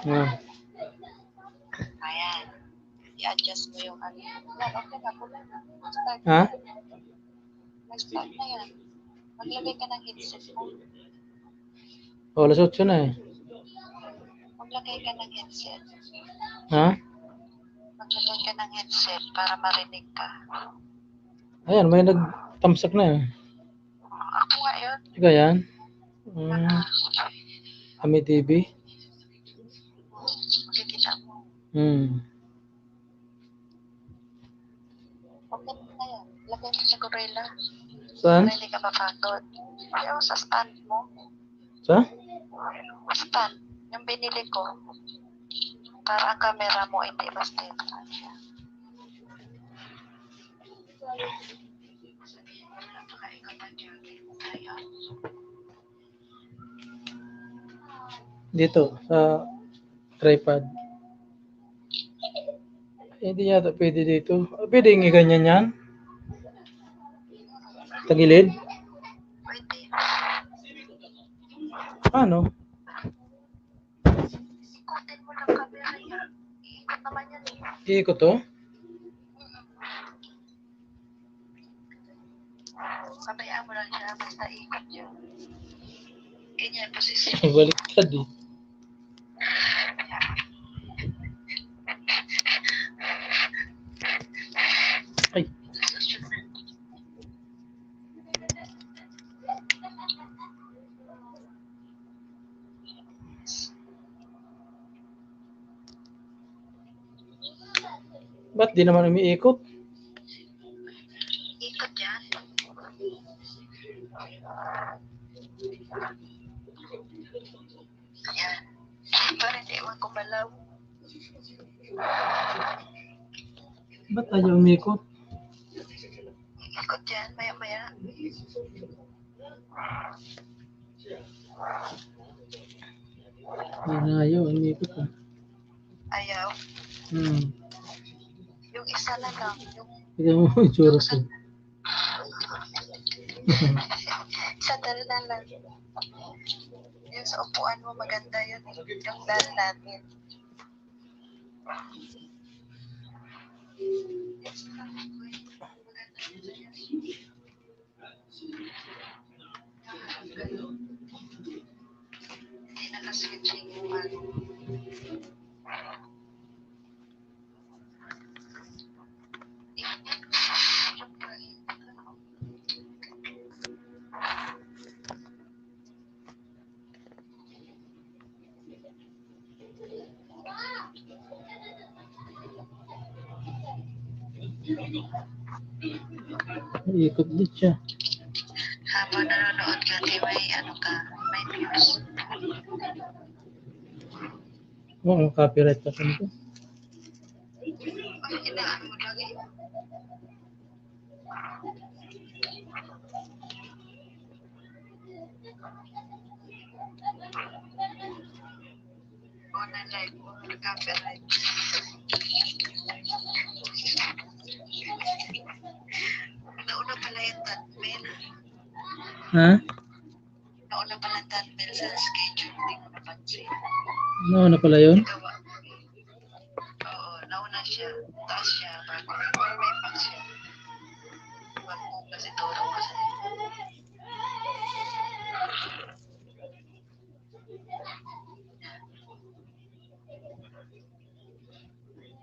Ah, Ayan. I-adjust mo yung ano. Yan, okay na. Pula na. Start ha? na. Nag-start na yan. Maglagay ka ng headset mo. Oh, alas 8 na eh. Maglagay ka ng headset. Ha? Maglagay ka ng headset para marinig ka. Ayan, may nag-thumbs up na eh. Ako nga yun. Ikaw yan? Ami TV? Makikita mo. Okay na yan. Lagay mo sa gorilla. Saan? Para hindi ka mapagod. Ayaw sa stand mo. Sa? Stand. Yung binili ko. Para ang camera mo hindi basta yun. Dito, sa tripod. Hindi yata pwede dito. Pwede yung ganyan yan? Tagilid? Pwede. Ano? Ikutin mo lang camera yan. Iikot naman yan eh. Iikot to? Sabayaan mo lang siya. Basta ikot yun. Ganyan posisyon. Baliktad eh. Ay. Ba't di naman umiikot? Ikot yan. Ayan. Para hindi mo kumalaw. Ba't ayaw umiikot? Ikot yan. Maya-maya. Hindi na ayaw, umiikot ah. Ayaw. Yung isa na lang. Tignan mo yung tsura ko. Sa dal lang. Yung sa upuan mo maganda yun. Yung dal natin. Hindi nakaswitching yung ano. Iikot din siya. Habang nanonood ka, di may ano ka, may views. Oo, copyright pa nito. Ay, inaan mo lang eh. On na live mo, copyright. Nauna pala yung thumbnail. Ha? Nauna pala yung thumbnail sa schedule. Hindi ko napansin. Ano pala yun? Gawa. Oo, nauna siya. Taas siya. Bago may pag siya. Wag mo kasi turo ko sa'yo.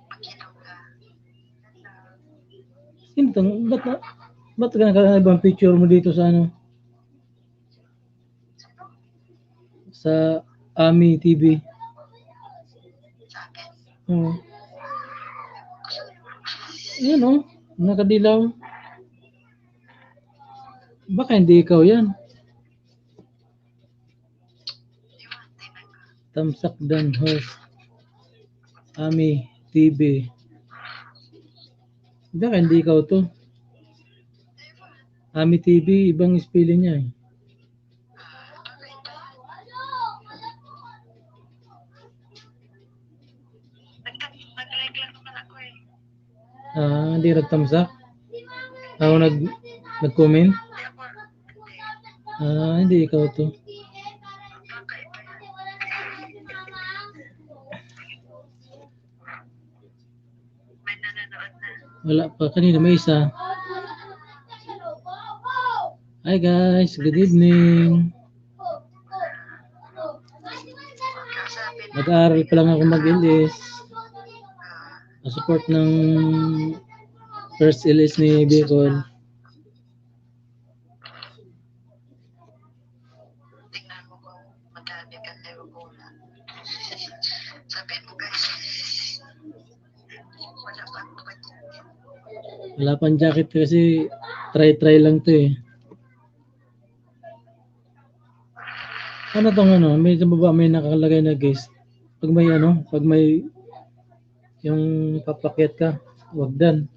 Pag-inom ka. Ito, ba't ka naka-ibang picture mo dito sa ano? Sa Ami TV. Sa akin. Oo. Yan o, nakadilaw. Baka hindi ikaw yan. Tamsak dan host. Ami TV. Baka hindi ikaw to. Ami TV, ibang spelling niya eh. Nag-like lang naman ako eh. Hindi nagtamsak? Ako nag-comment? Hindi ako. Hindi ikaw to. Kakaiba yan. Wala pa kanina, may isa. Hi guys, good evening. Kausapin mo. Nag-aaral pa lang ako mag-LS. Support ng first LS ni Bicol. Tingnan mo kung madami ka leukona. Sabihin mo guys, wala pa ako ba dyan? Wala pang jacket kasi try lang to eh. Ano tong ano, may sa baba may nakalagay na guest. Pag may yung papakyat ka, wag dan.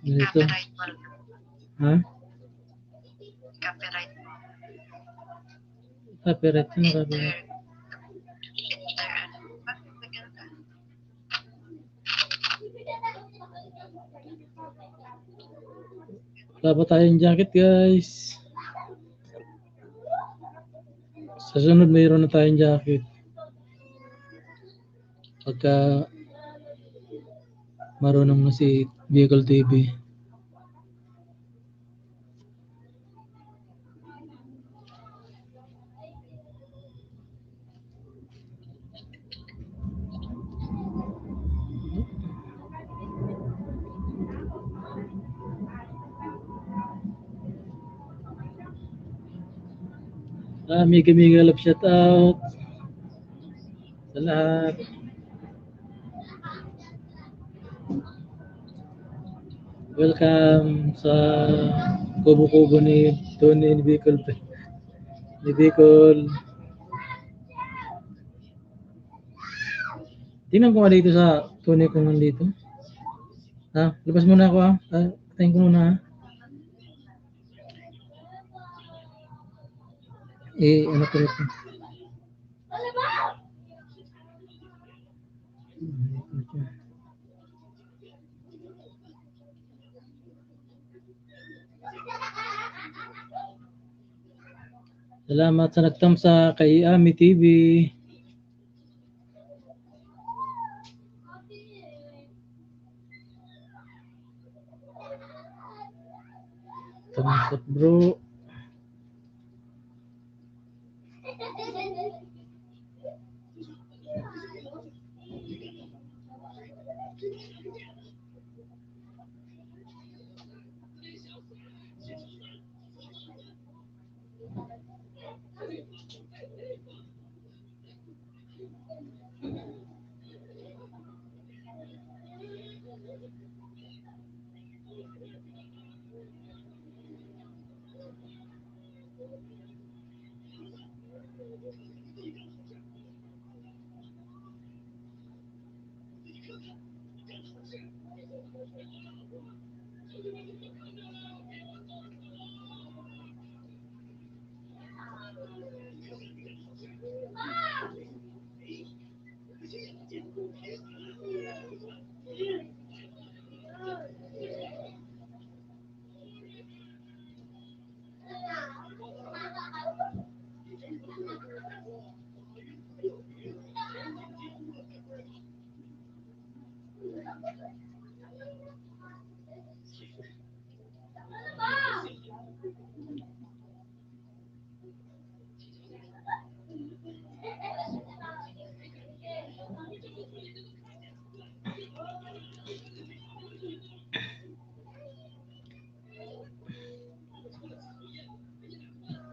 Dito. Copyright mo. Ha? Copyright mo. Copyright. Ano copyright? Bakit nagano ka? Wala pa tayong jacket guys. Sa sunod mayroon na tayong jacket. Pagka marunong na si Vehicle TV. Mega love shout out sa lahat. Welcome sa kubo-kubo ni Tony ni Bicol. Ni Bicol. Tingnan ko nga dito sa Tony kung nandito. Ha? Labas muna ako ha. Tayin ko muna ha. Ano ko ito? Salamat sa nagtamsa kay Ami TV. Thumbs up bro.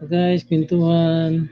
Guys, pintuan.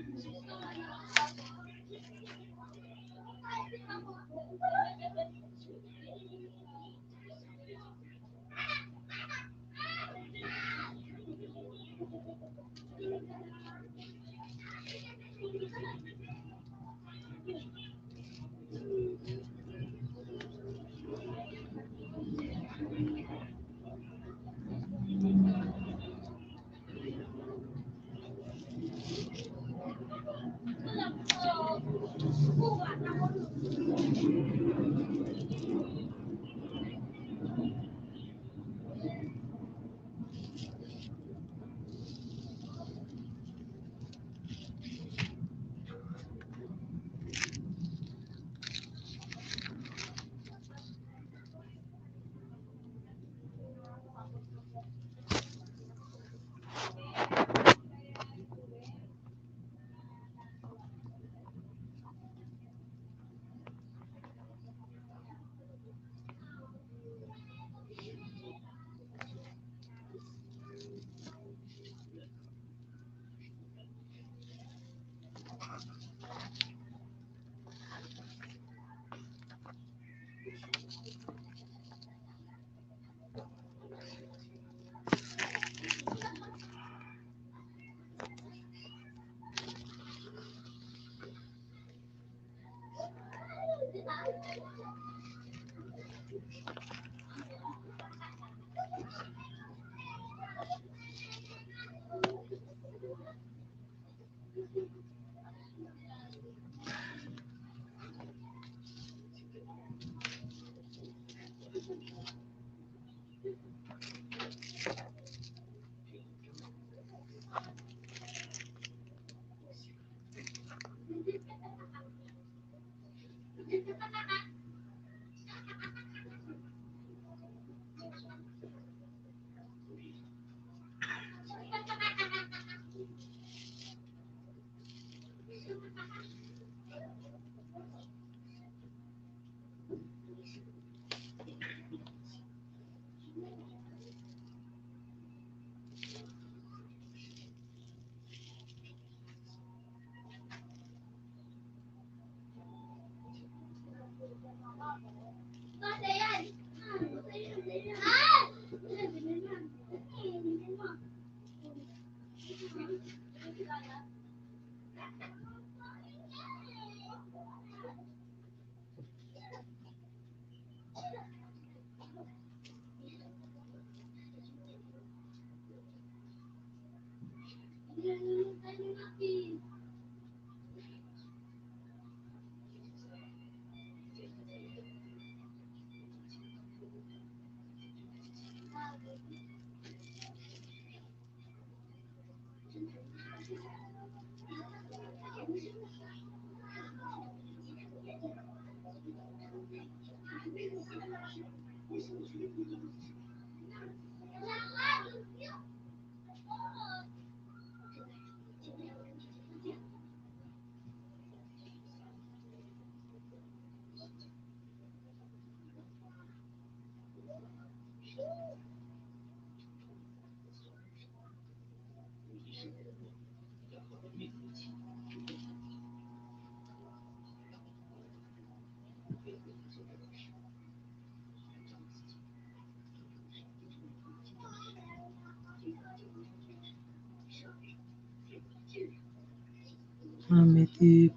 Mami TV.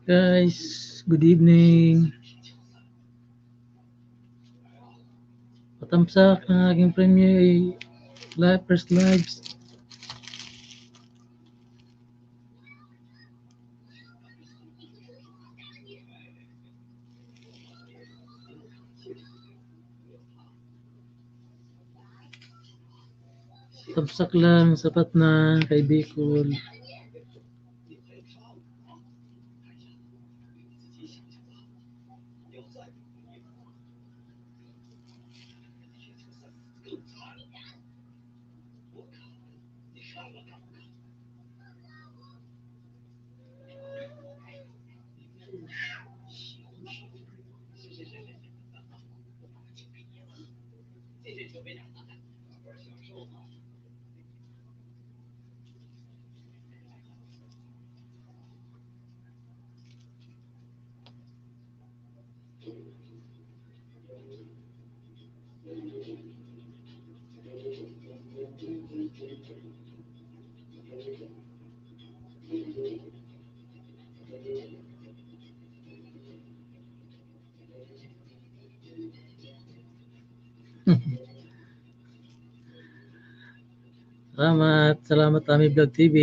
Guys, good evening. Patamsak ng aking premiere live first lives. Tamsak lang, sapat na kay Bicol. Salamat Ami Vlog TV.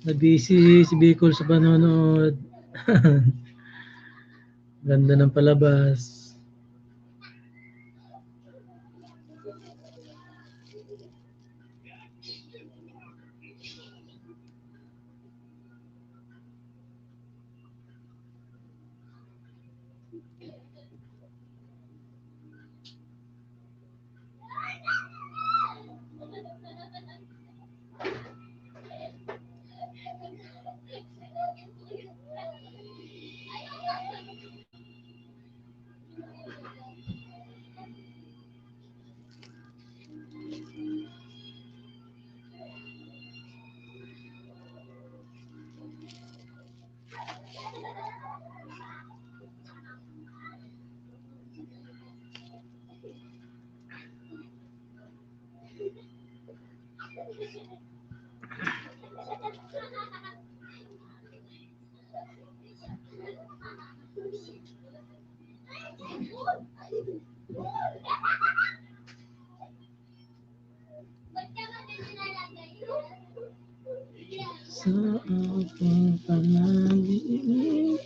Na-busy si Bicol sa panonood. Ganda ng palabas. Sa aking panaginip.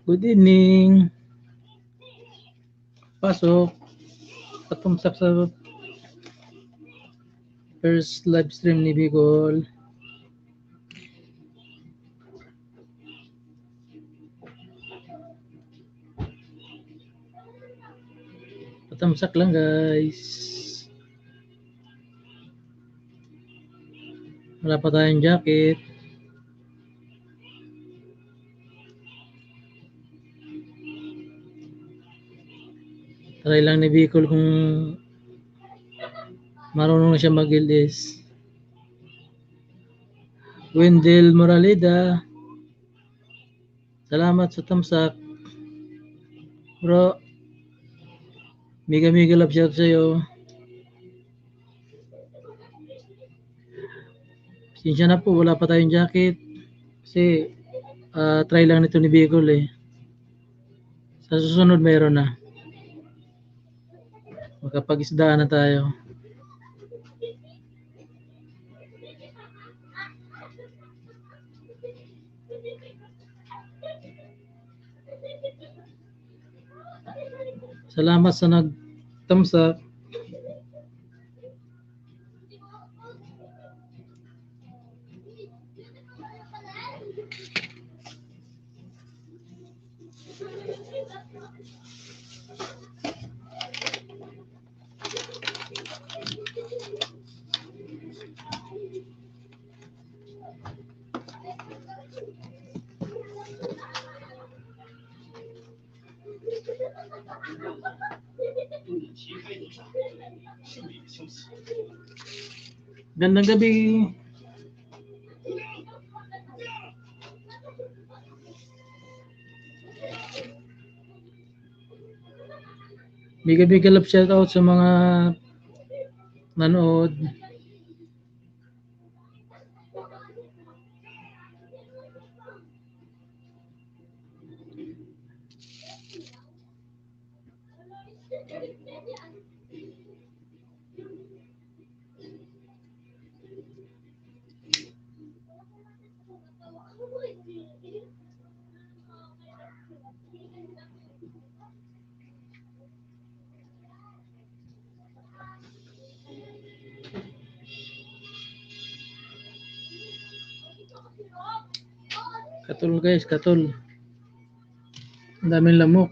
Good evening. Pasok. Patumsak sa first live stream ni Bicol. Patumsak lang guys. Wala pa tayong jacket. Try lang ni Bicol kung marunong na siya mag-LS. Wendell Moraleda. Salamat sa tamsak. Bro. Mega love shout sa'yo. Sinsya na po, wala pa tayong jacket. Kasi try lang nito ni Bicol eh. Sa susunod mayroon na. Makapag-isdaan na tayo. Salamat sa nag-tamsak. Gandang gabi. Bigay-bigay love shout out sa mga nanood. Katol guys, katol. Ang daming lamok.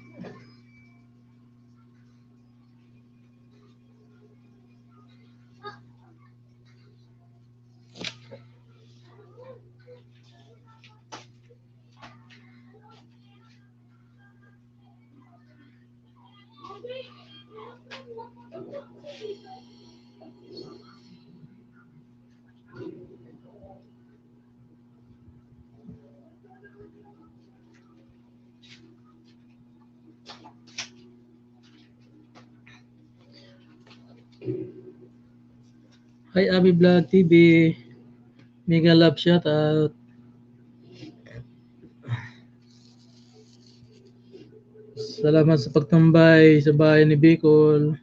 Hi Abi Vlog TV. Mega love shout out. Salamat sa pagtambay sa bahay ni Bicol.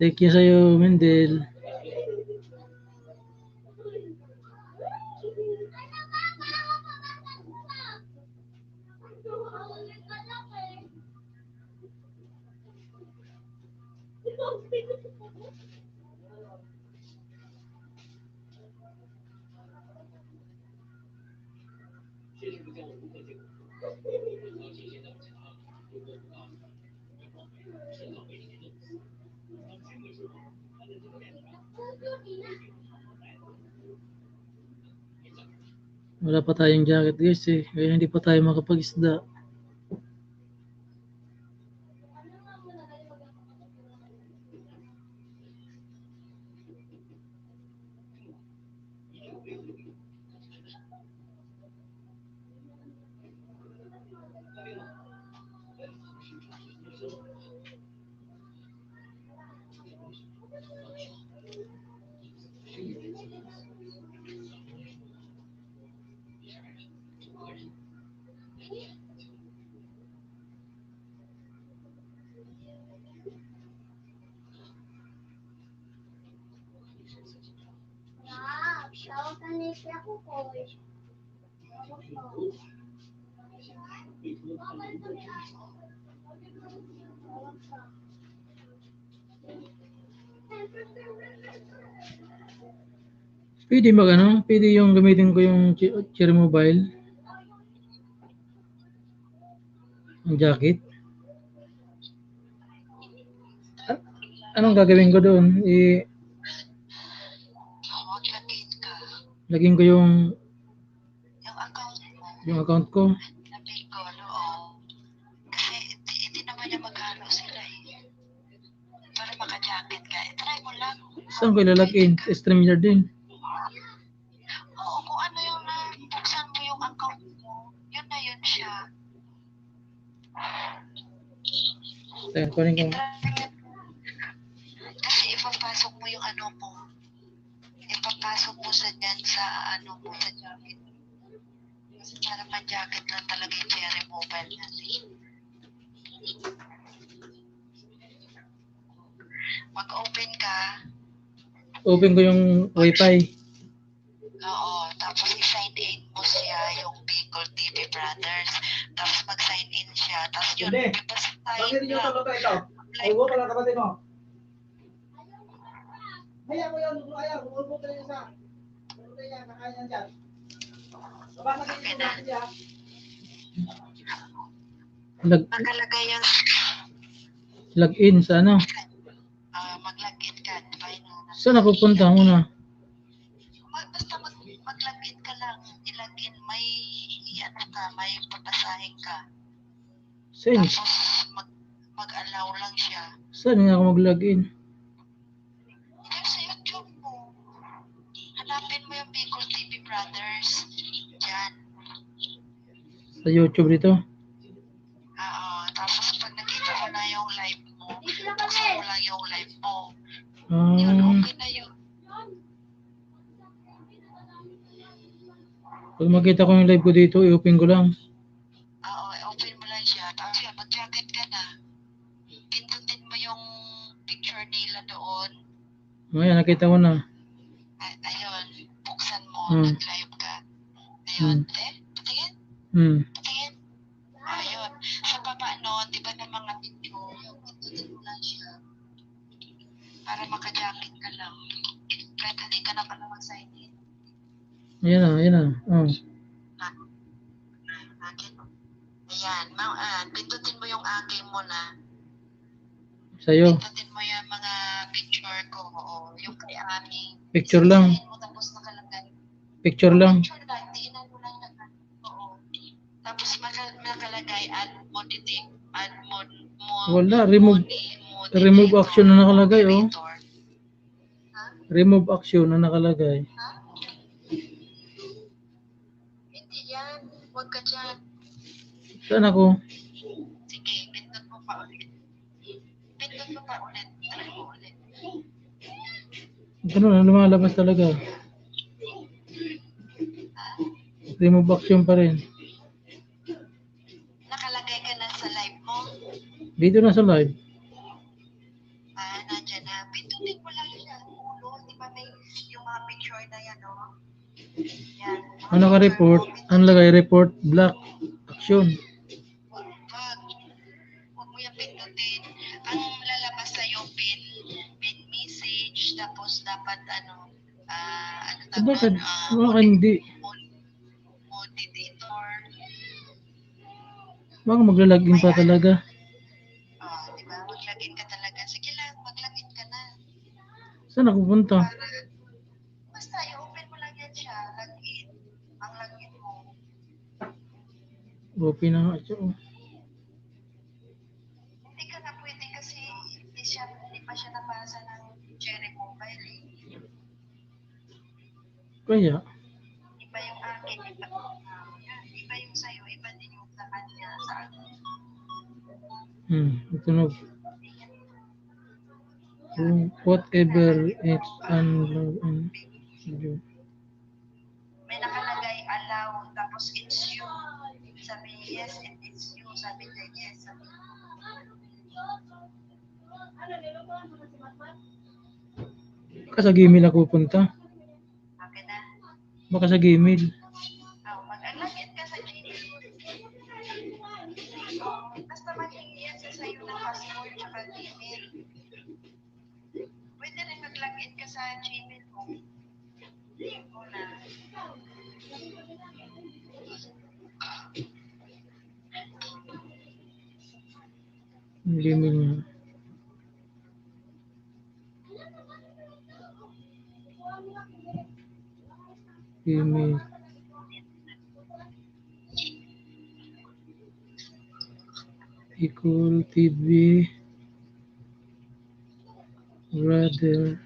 Thank you sa'yo, Mendel. Wala pa tayong jacket guys eh. Kaya hindi pa tayo makapag-isda. Pwede mag ano? Pwede yung gamitin ko yung Cherry Mobile. Ang jacket. Anong gagawin ko doon? Maglagin ka. Lagyan ko yung Yung account mo. account ko. Lapit ko, kasi hindi naman niya maghalo sila eh. Para maka-jacket ka. Try mo lang. Saan ko ilalagin? StreamYard din. Oo, kung ano yung buksan mo yung account mo, yun na yun siya. Ayan, kunin ko. Kasi ipapasok mo yung ano mo. Ipapasok mo sa dyan sa ano mo, sa jacket. Kasi para pa-jacket lang talaga yung Cherry Mobile natin. Mag-open ka. Open ko yung wifi. Oo, tapos i-sign in mo siya yung Bicol TV Brothers. Tapos mag-sign in siya. Tapos yun, Hindi. ipasign Bakit yung lang. talo ito? Ay, huwag pala kapatid mo. Hayaan mo yan, hayaan. Huwag mo tayo sa. Huwag tayo yan, nakain yan dyan. Babasa kayo yung natin yan. Nakalagay yung Login sa ano? mag-login ka. Diba? Saan ako punta muna? Basta mag-login ka lang. I-login, may ano ka, may papasahin ka. Saan? Tapos mag-allow lang siya. Saan nga ako mag-login? Diyan sa YouTube mo. Hanapin mo yung Bicol TV Brothers. Diyan. Sa YouTube dito? Oo. Tapos pag nakita mo na yung live mo, buksan mo lang yung live mo. Yun, okay na yun. Pag makita ko yung live ko dito, i-open ko lang. Oo, open mo lang siya. Tapos yan, mag-jacket ka na. Pindutin mo yung picture nila doon. Ngayon, nakita ko na. Ayun, buksan mo, nag-live ka. Ayun, patingin, patingin. Ayun, sa baba noon, di ba ng mga picture, pindutin mo lang siya. Para maka-jacket ka lang. Kahit hindi ka na pala mag-sign in. Ayan na, ayan na. Oh. Ayan, pindutin mo yung aking mo na. Sa'yo. Pindutin mo yung mga picture ko. Oo, yung kay aming. Picture lang. Mo, tapos nakalagay. Picture lang. Picture lang, diinan mo lang na. Oo. Tapos nakalagay, add moditing, add mod. Wala, remove action na nakalagay, oh. Remove action na nakalagay. Ha? Hindi yan. Huwag ka dyan. Saan ako? Sige, pindot mo pa ulit. Pindot mo pa ulit. Try mo ulit. Ganun, lumalabas talaga. Remove action pa rin. Nakalagay ka na sa live mo. Dito na sa live. Nandiyan na. Pindutin mo lang yan. Ulo, di ba may yung mga picture na yan, no? Yan. Ano ka report? Ang lagay report black action. Huwag mo yung pindutin. Ang lalabas sa'yo, pin message, tapos dapat ano Bakit? Bakit hindi? mode editor, Baka maglalagin pa talaga. Di ba? Maglagin ka talaga. Sige lang, maglagin ka na. Saan ako pupunta? Basta, i-open mo lang yan siya. Login. Ang login mo. Open na nga siya. Oh. Hindi ka na pwede kasi hindi pa siya nabasa ng Cherry Mobile. Kaya, Iba yung akin, iba yung sa'yo, iba din yung sa kanya, sa akin. ito na. Whatever it's unlock and video. May nakalagay allow, tapos it's you. Sabi yes, and it's you. Sabi niya yes. Sabi Baka sa Gmail ako pupunta. okay na. Baka sa Gmail. Mag-login ka sa Gmail. Basta maghingi yan sa sa'yo ng password tsaka Gmail. Pwede rin mag-login ka sa Gmail mo. Yun mo na. Gmail niya. Gmail. Equal TV. Brother.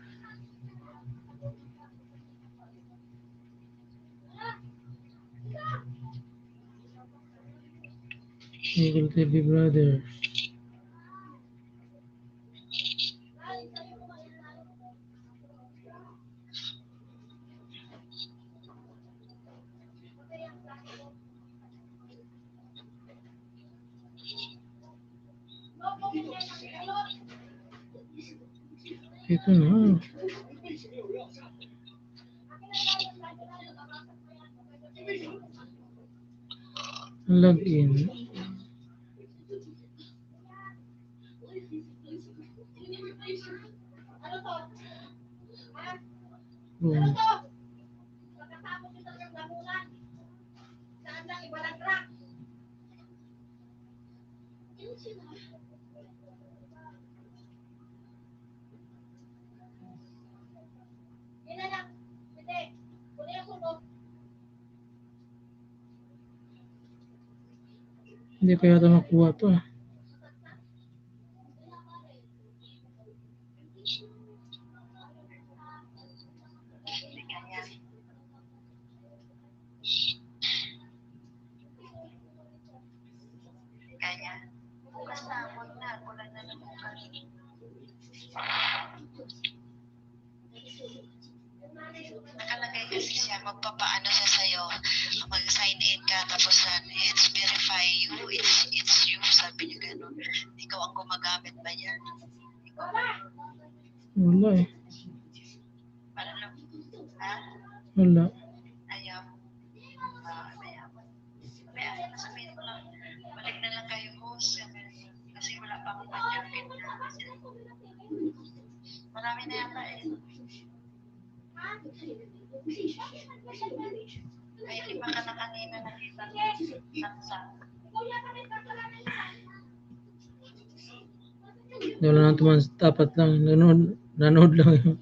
Equal TV brother. Ito na. Login. Boom. Hindi ko yata makuha to. Kaya, basta huwag na, kulang na ng bukas. Nakalagay kasi siya, magpapaano siya sa'yo, mag-sign in ka, tapos it's verify you, it's you, sabi niya gano'n. Ikaw ang gumagamit ba yan? Wala eh. Para lang, ha? Wala. Ayaw. Ayaw na sabihin mo lang, balik na lang kayo host, kasi wala pa akong pa-jacket na. Marami na yata eh. Ay, di ba ka na kanina nakita saksa? Wala nang tuman, tapat lang. Nanood lang yun.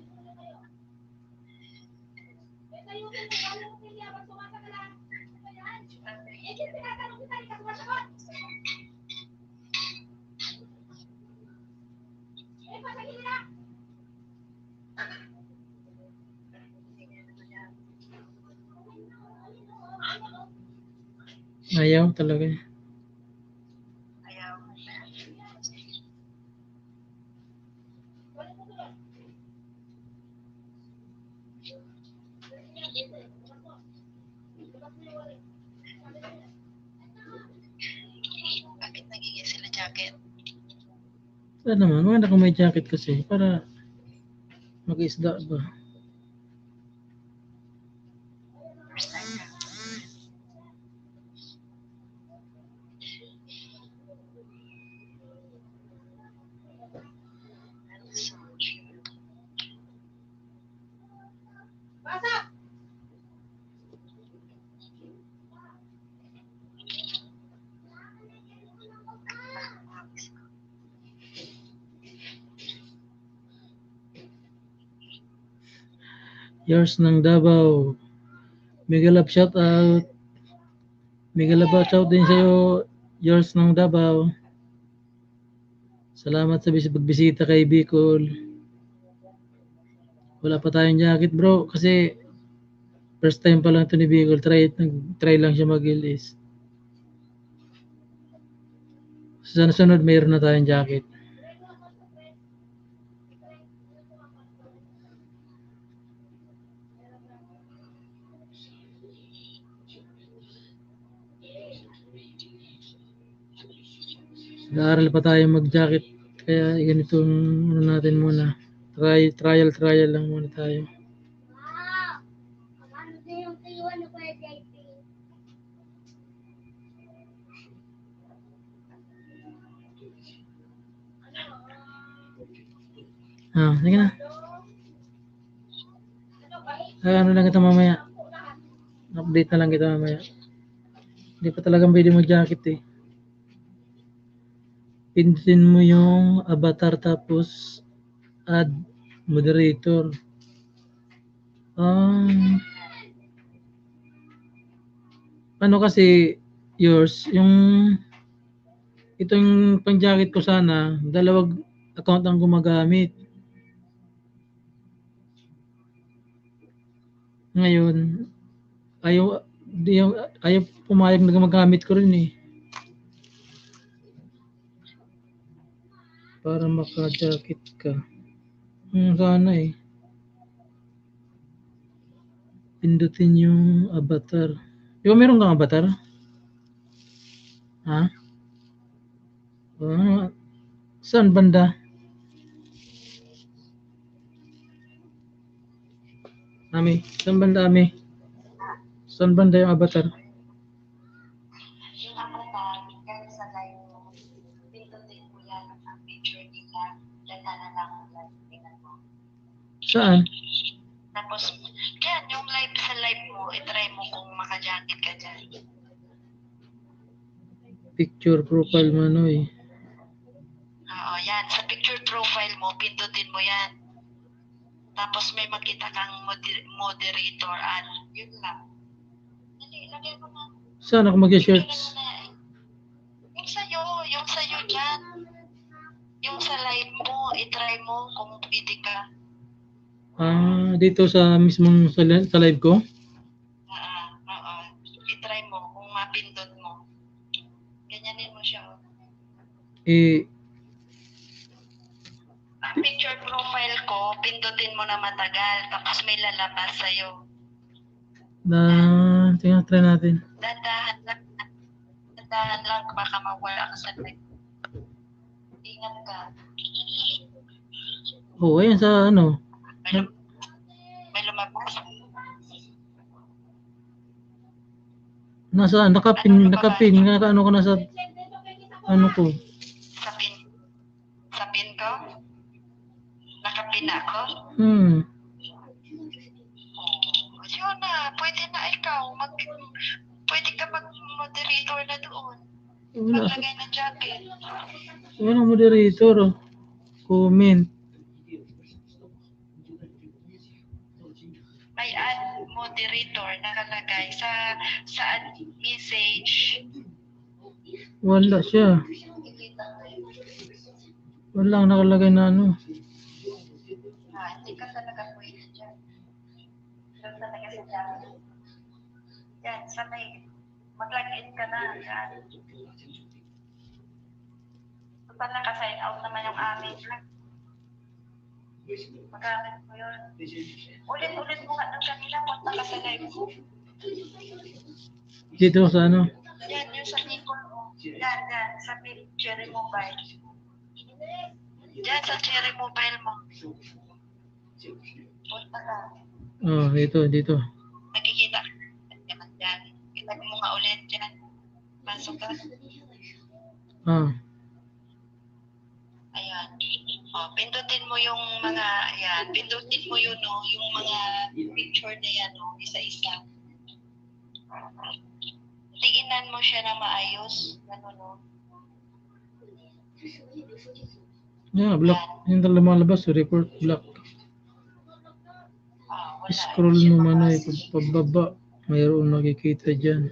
Ayaw talaga. Ayaw. Bakit nagiging sila jacket? Saan naman? Maganda kung may jacket kasi para mag-isda ba? First time ka. So cute. Yours ng Davao. Mega love shout out. Mega love shout out din sa'yo. Yours ng Davao. Salamat sa pagbisita kay Bicol. Wala pa tayong jacket bro kasi first time pa lang ito ni Bicol. Try lang siya mag-ilis. Sa sunod mayroon na tayong jacket. Naaral pa tayo mag-jacket kaya ganitong ano natin muna. Trial lang muna tayo. Sige na. Ano lang kita mamaya. Update na lang kita mamaya. Hindi pa talagang pwede mag-jacket eh. Pindutin mo yung avatar tapos add moderator. Ano kasi yours, itong pang-jacket ko sana, dalawang account ang gumagamit. Ngayon, ayaw pumayag na gumagamit ko rin eh. Para maka-jacket ka. Sana eh. Pindutin yung avatar. Di ba meron kang avatar? Ha? Saan banda? Saan banda, Ami? Saan banda yung avatar? Yung avatar, kahit sa live mo, pindutin mo yan ang picture nila, data na lang ang live, tingnan mo. Saan? Tapos, yan, yung live sa live mo, itry mo kung maka-jacket ka dyan. Picture profile Manoy. Oo, yan. Sa picture profile mo, pindutin mo yan. Tapos may makita kang moderator at yun lang. Hindi, lagay mo na. Saan ako mag-shirts? Yung sa'yo dyan. Yung sa live mo, itry mo kung pwede ka. Dito sa mismong sa live ko? Oo. Itry mo kung mapindot mo. Ganyanin mo siya. Ang picture profile ko, pindutin mo na matagal, tapos may lalabas sa'yo. Tingnan, try natin. Dandahan lang, baka mawala ka sa live. Ingat ka. Ayan sa ano. May lumabas. Nasa nakapin ano ko nasa ano ko. Sa pin ko? Nakapin ako? Yun na, pwede na ikaw. Pwede ka mag-moderator na doon. Maglagay ng jacket. Walang moderator. Comment. May add moderator nakalagay sa add message. Wala siya. Walang nakalagay na ano. Hindi ka talaga pwede dyan. Doon talaga sa jacket. Yan, sa may mag-login ka na. Yan. Kapag naka-sign out naman yung amin. Magamit mo yun. Ulit-ulit mo nga ng kanila punta ka sa live mo. Dito sa ano? Yan, yung sa Nicol mo. Yan, sa Cherry Mobile. Yan, sa Cherry Mobile mo. Punta ka. Dito. Nakikita ka naman dyan. Kita mo nga ulit dyan. Pasok ka. Ayan. Pindutin mo yung mga, ayan, pindutin mo yun, no, yung mga picture na yan, no, isa-isa. Tingnan mo siya na maayos. Ano, no? Block. Yung lumalabas, report block. wala. Scroll mo man ay pababa. Mayroon nakikita dyan.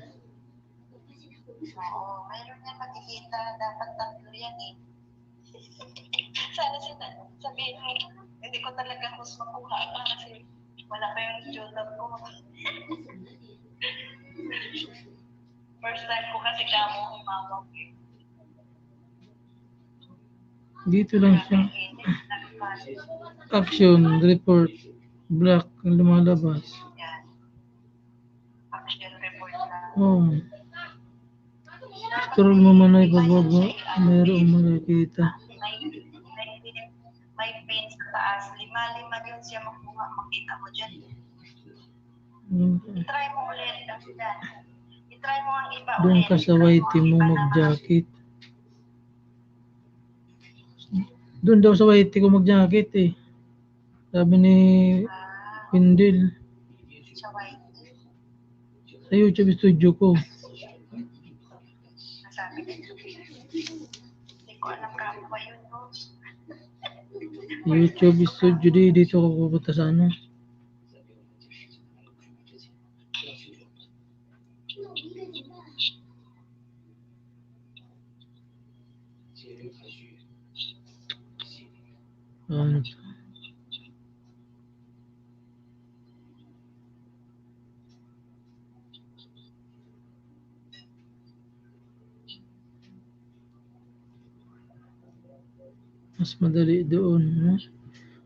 Oo, mayroon yan makikita. Dapat tatlo yan eh. Sana sabihin mo, hindi ko talaga gusto makuha pa kasi wala pa yung tutor ko. First time ko kasi kamo humawak. Dito lang siya. Action, report, black, ang lumalabas. Yan. Action report lang. Oh. Scroll mo man ay pababa. Mayroong makikita. May pin sa taas. Lima yun siya makuha. Makita mo dyan. I-try mo ulit. I-try mo ang iba ulit. Doon ka sa YT mo mag-jacket. Doon daw sa YT ko mag-jacket eh. Sabi ni Pindil. Sa YT. Sa YouTube studio ko. Nasabi nito. Hindi ko alam kamo ba yun, no? YouTube studio dito ako pupunta sa ano. Ano to? Mas madali doon, no?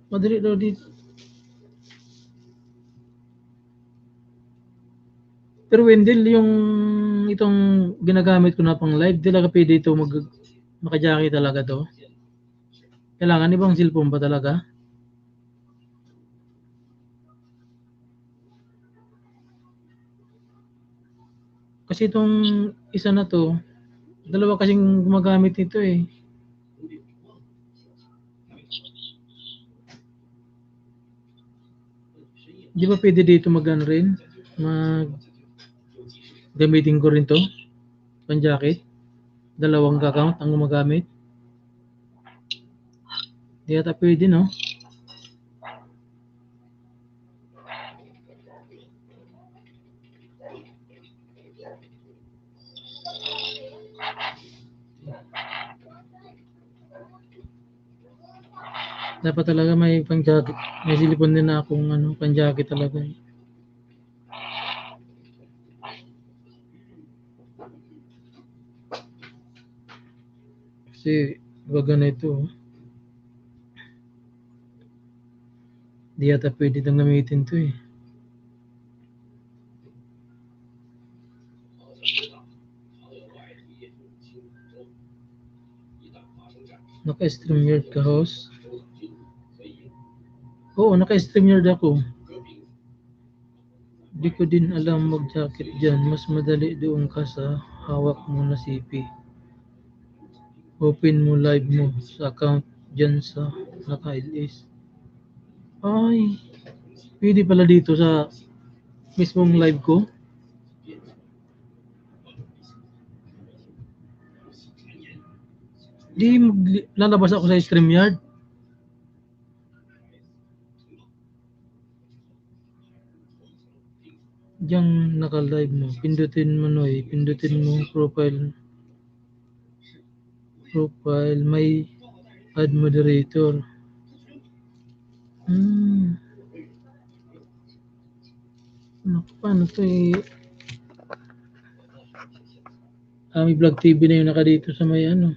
Madali daw dito. Pero Wendell, yung itong ginagamit ko na pang live, di talaga pwede ito maka-jacket talaga to. Kailangan ibang cellphone pa talaga. Kasi itong isa na to, dalawa kasing gumagamit nito eh. Di ba pwede dito mag-ano rin? Gamitin ko rin to? Pang jacket? Dalawang account ang gumagamit? Di ata pwede, no? Dapat talaga may pang jacket. May silipon din na akong ano, pang jacket talaga. Kasi baga na ito. Di ata pwede itong gamitin to eh. Naka-StreamYard ka, host? Oo, naka-StreamYard ako. Di ko din alam mag-jacket dyan. Mas madali doon ka sa hawak mo na CP. Open mo live mo sa account dyan sa naka-LS. Ay, pwede pala dito sa mismong live ko. Di lalabas ako sa StreamYard. Diyan naka-live mo. Pindutin mo no eh. Pindutin mo profile. May add moderator. Paano to eh? May Vlog TV na yung naka dito sa may ano.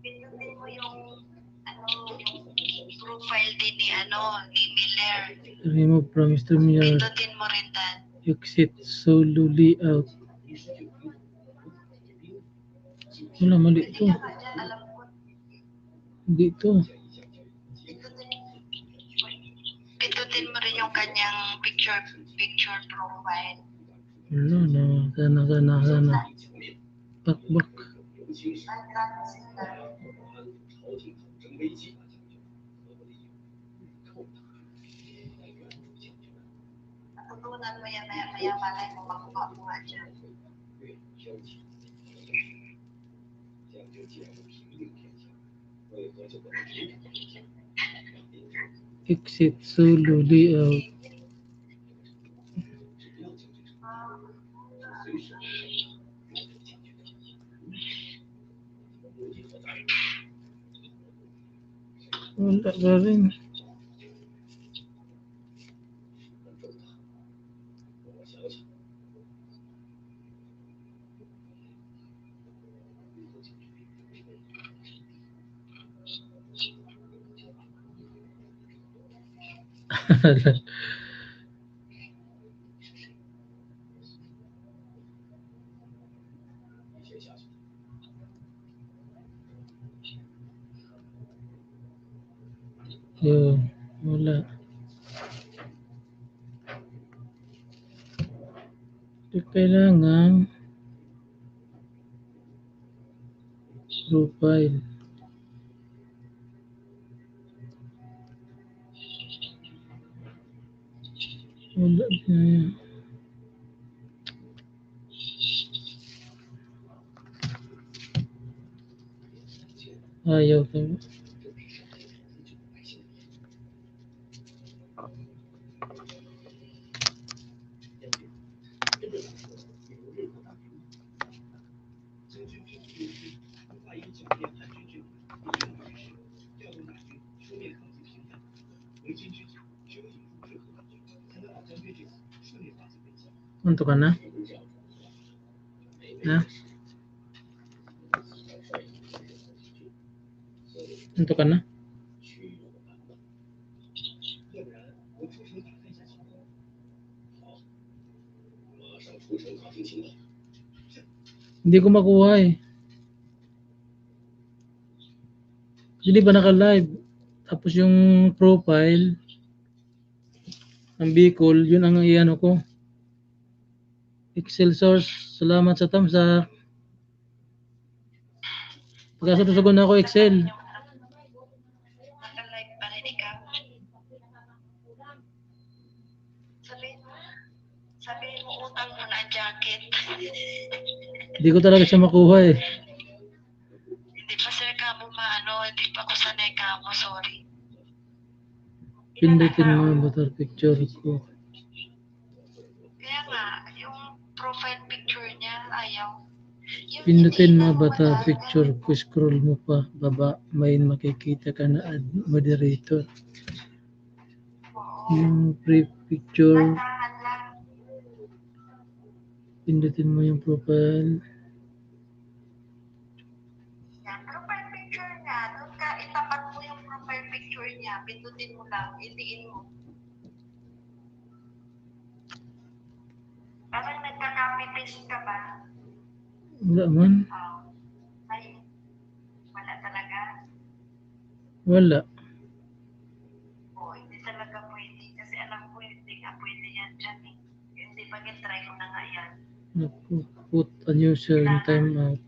Pindutin mo yung profile din ni Miller. Remove from StreamYard. Pindutin mo rin Dan. Exit solo layout. Wala, mali ito. Hindi ito. Pindutin mo rin yung kanyang picture profile. Wala na. Sana. Back. mo yan, maya malay mo, makuha mo nga dyan. Exit solo layout. Wala pa rin. Yun, wala. Kailangan profile. Wala na. Ayaw ka. Untuk ka na? Ha? Untuk ka na? Hindi ko makuha eh. Hindi ba naka-live? Tapos yung profile ng Bicol, yun ang iano ko. Excel source. Salamat sa thumbs up. Pagkasutusugon na ako Excel. Naka-live pa rin ikaw. Sabihin mo utang mo na ang jacket. Hindi ko talaga siya makuha eh. Hindi pa sir ka mo maano, hindi pa ako sanay ka mo, sorry. Pindutin mo ang avatar picture ko. Kaya nga, yung profile picture niya, ayaw. Yung Pindutin mo iniiwan avatar wala. picture ko. Scroll mo pa. Baba. May makikita ka na add moderator. Oo. Yung pre-picture. Lantahan lang. Pindutin mo yung profile. Yan, profile picture niya. Doon ka, itapat mo yung profile picture niya. Pindutin mo lang, itiin mo. Parang nagka-copy paste ka ba? Wala man. Ay, wala talaga. Wala. Hindi talaga pwede. Kasi alam ko, hindi nga pwede yan dyan eh. Hindi pa try ko na nga yan. Naku, put a user in timeout.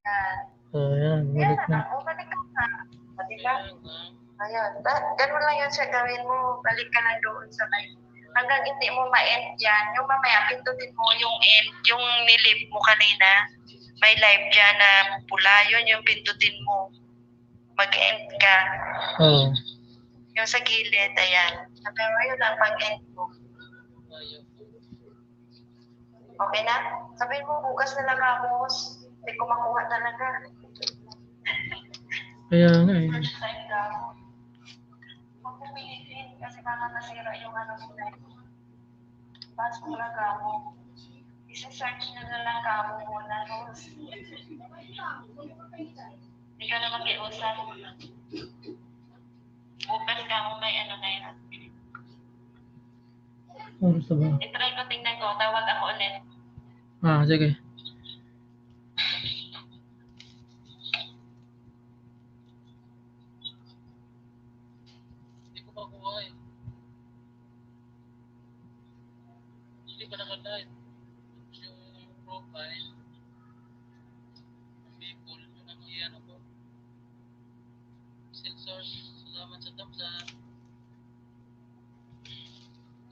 Yan. Ayan, balik na. Bumalik ka na. Diba? Ayun. Ganun lang yun siya gawin mo. Balik ka lang doon sa may. Hanggang hindi mo ma-end yan. Yung mamaya, pindutin mo yung end, yung nilip mo kanina. May live dyan na pula. Yun yung pindutin mo. Mag-end ka. Oo. Yung sa gilid, ayan. Pero yun lang, mag-end mo. Okay na? Sabihin mo, bukas na lang ako. Hindi ko makuha talaga. Kaya nga eh. First time daw. Huwag mo pilitin kasi baka nasira yung ano nila. Pasok lang kamo. Isa-search nyo na lang kamo muna. Rose. Hindi ka na makiusap. Bukas kamo may ano na yun. Oras na ba? I-try ko, tingnan ko. Tawag ako ulit. Sige. Hindi ko makuha eh. Hindi ba nakalive? Yung profile, ang people, yun ang iyan ako. Sensors, salamat sa thumbs up.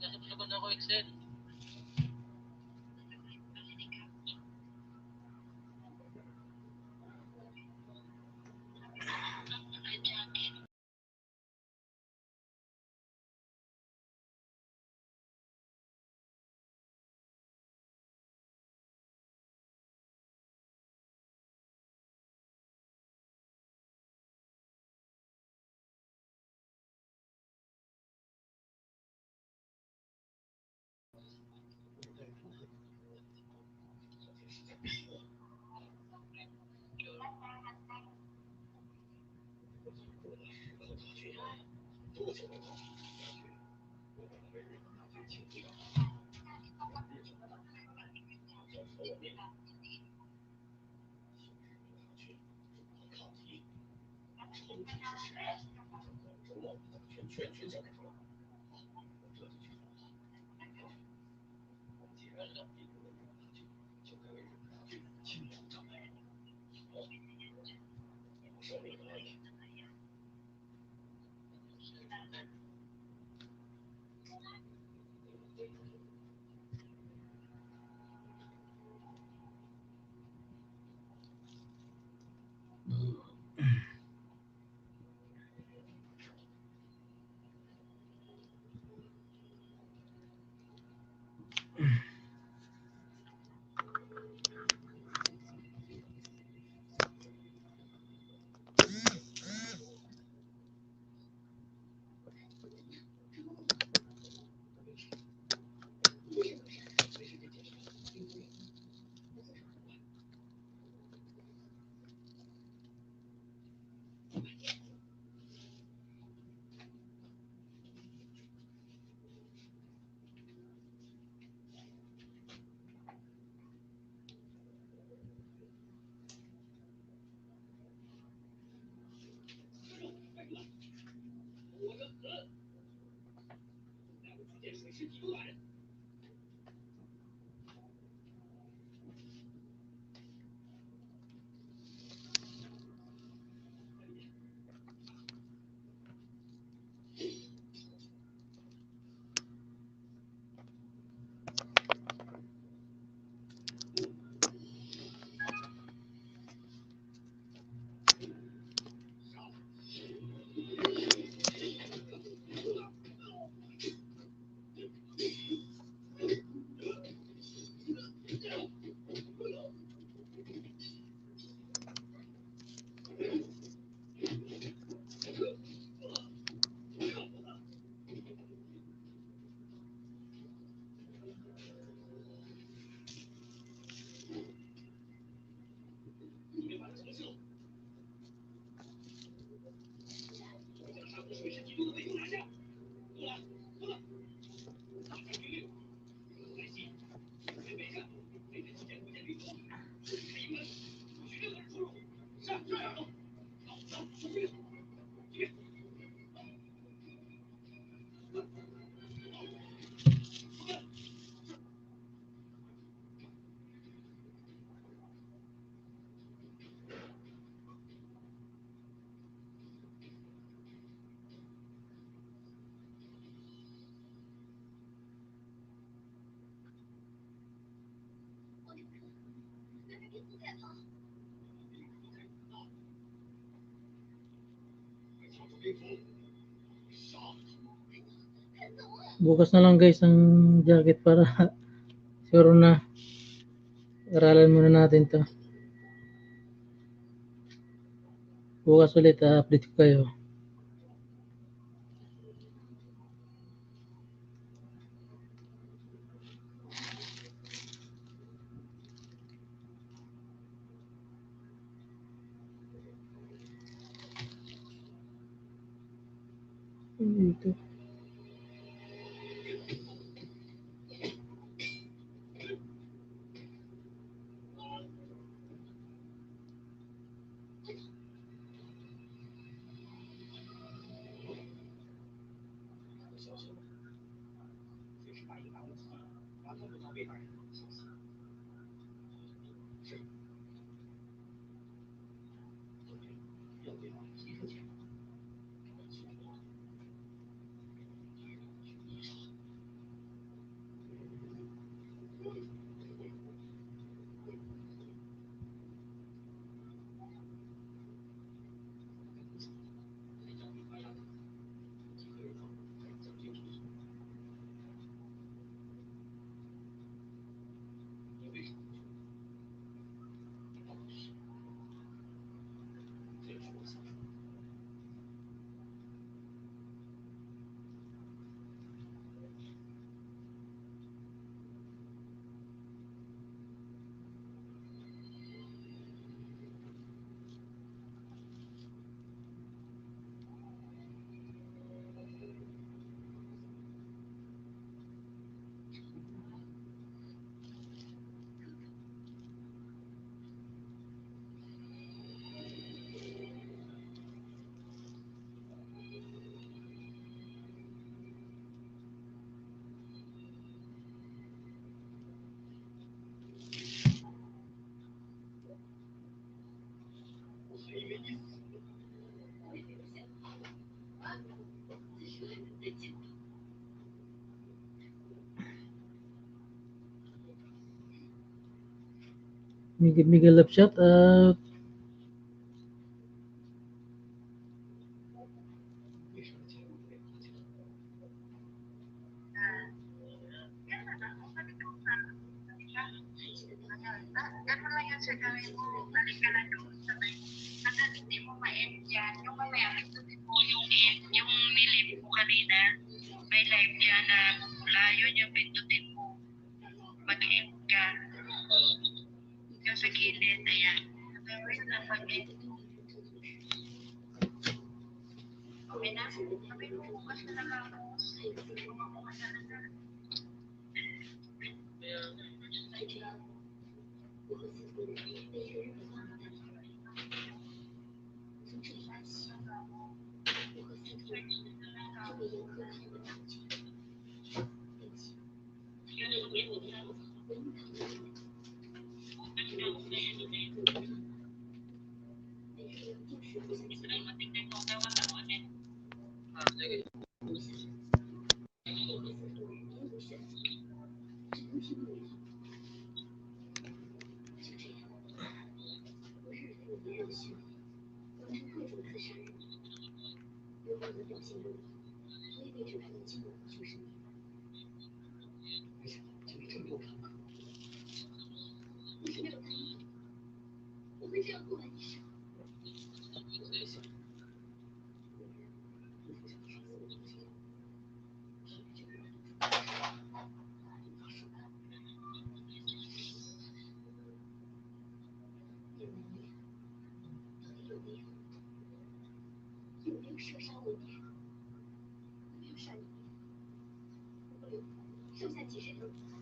Nasubsubad ako Excel. Bukas na lang guys ang jacket para sure na. Aralan muna natin to. Bukas ulit update ko kayo. Dito. Miguel love shout out. Ganun lang yun sa gawin mo. Balik ka lang doon sa may. Hanggang hindi mo ma-end yan. Yung mamaya, itutin mo yung end. Yung nilip mo kanina. May live yan na pula. Yun yung pindutin mo. Mag-end ka. Yung sa gilid. Ayan. Gawin lang mag-end. Okay na? Sabi mo, bukas na lang ako. Bukas na lang.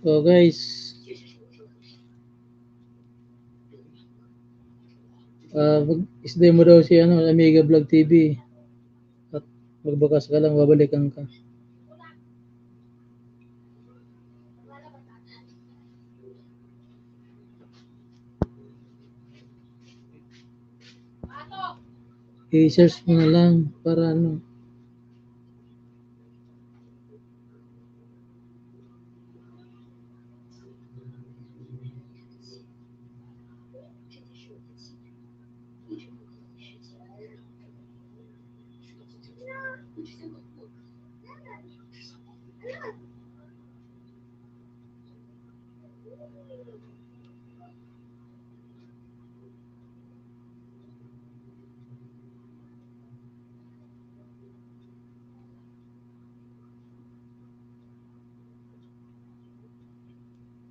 So guys, is-demo daw si Amiga Vlog TV at magbakas ka lang, babalikan ka. I-search mo na lang para ano.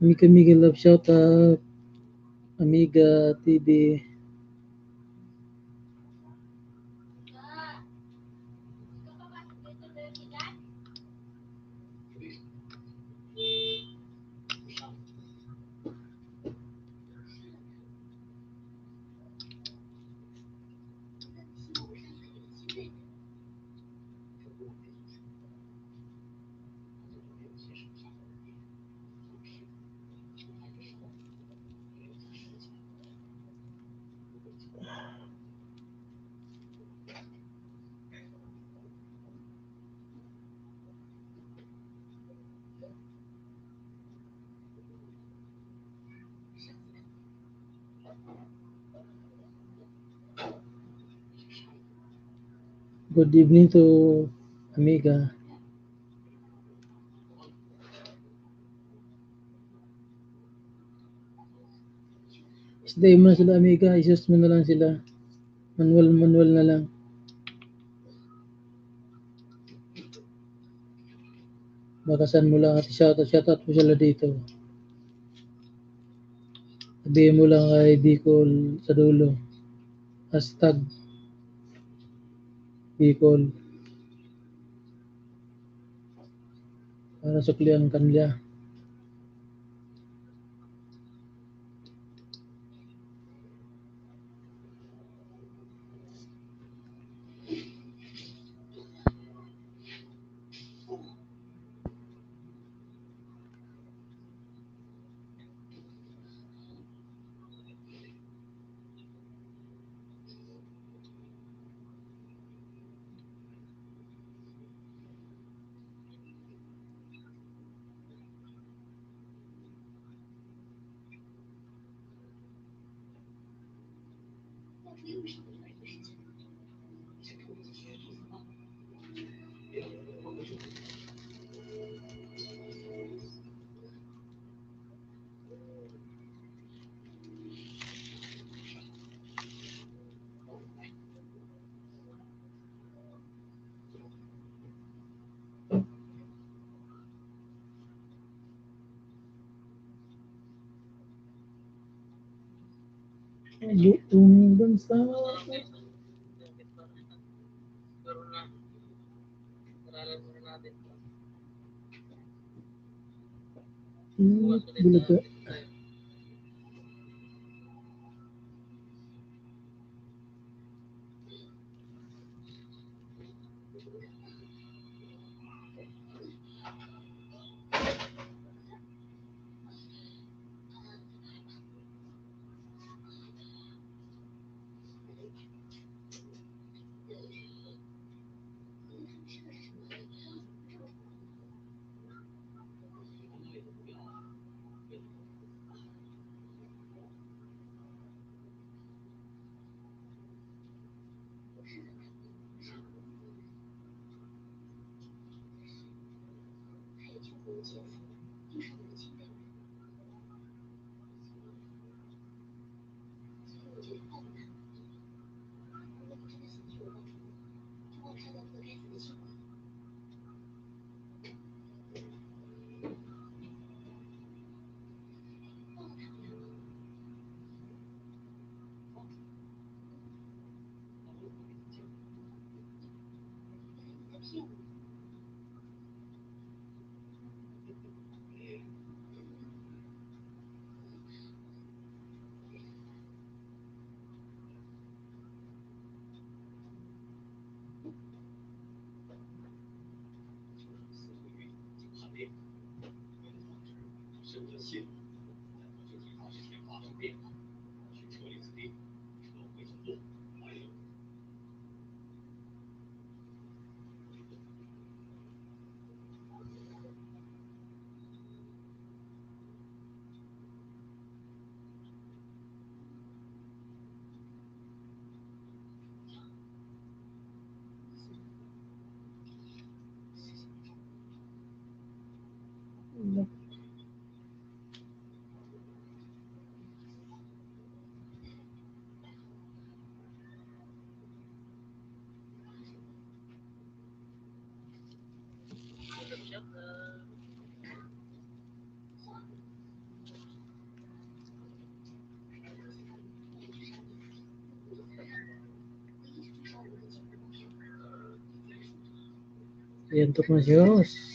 Mika Miguel Love, shout out. Amiga TV. Good evening to Amiga. Stay mo na sila Amiga, isus mo na lang sila. Manual na lang. Bakasan mo lang at shoutout mo sila dito. Sabihin mo lang kay Bicol sa dulo. Hashtag Bicol. Para suklian kanila. Yung bansa. Pero na, aralan muna natin. Bukas ulit Bulaga. tayo. Iantok na si Rose.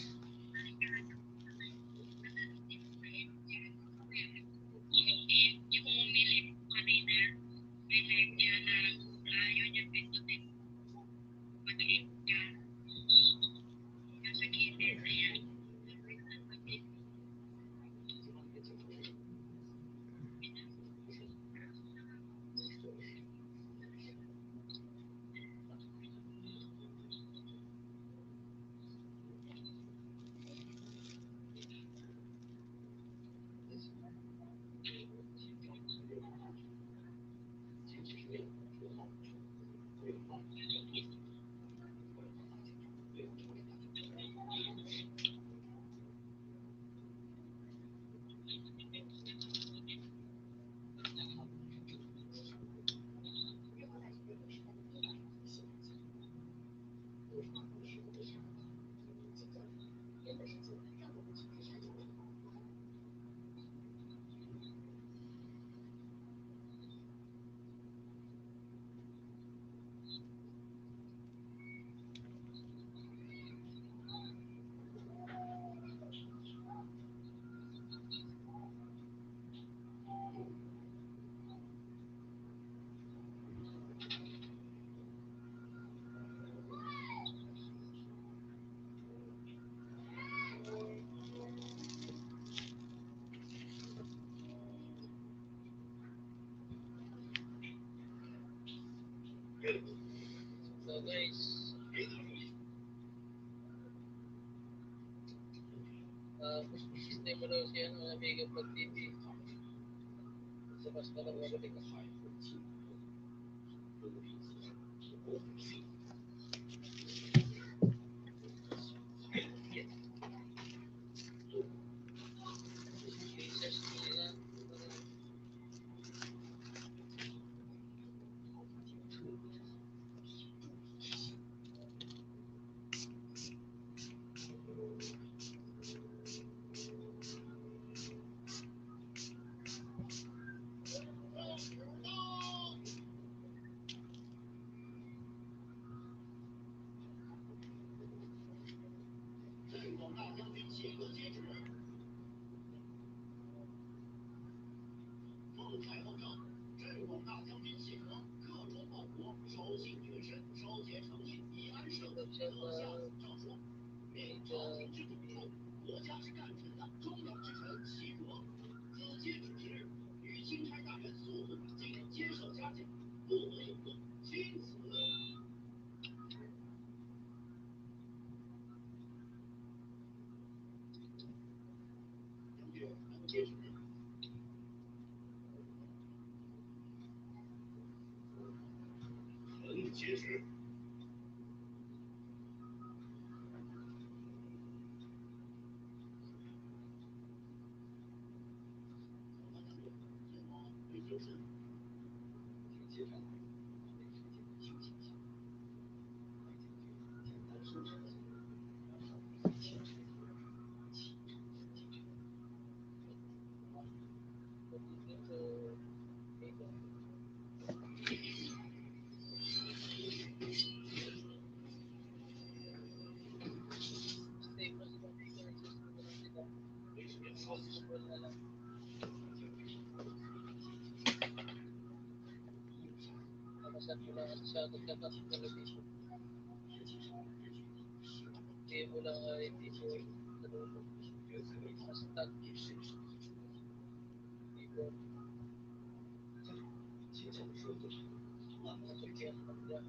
So guys, sistema daw siya ng Amiga Pag TV. Sa mas ka lang mabalik ako. Jesus nila. Nakasan mo lang sa nagkatas ng television. Hindi mo lang hindi mo nalulog. Basta keyboard. Masakyan mo lang.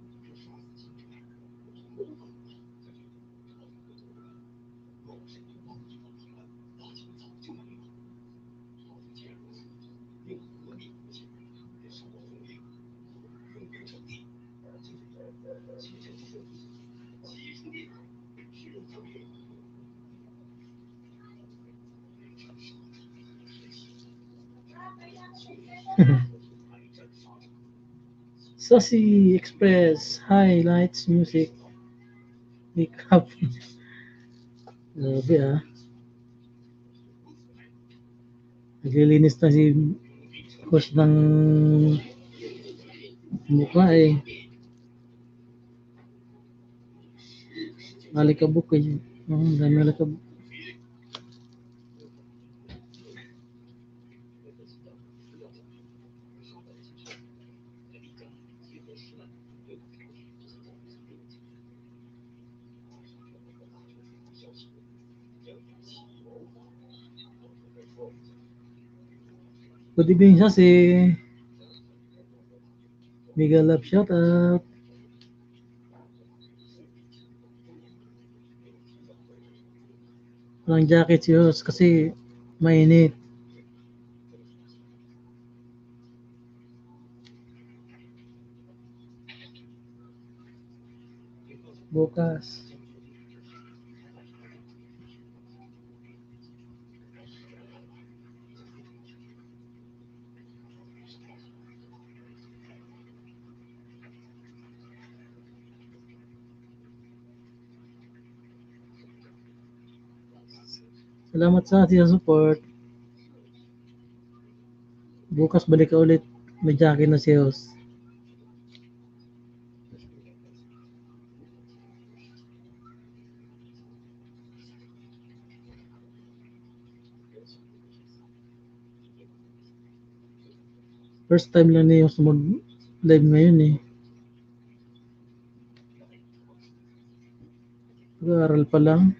Sassy Express, highlights music, wake up. Grabe ah. Naglilinis na si Kush ng mukha eh. Alikabok eh. Dami alikabok. Good evening, Sassy. Mega love shout out. Walang jacket si Hus kasi mainit. Bukas. Salamat sa support. Bukas balik ka ulit. May jacket na si Hus. First time lang niya yung mag-live ngayon eh. Pag-aaral pa lang.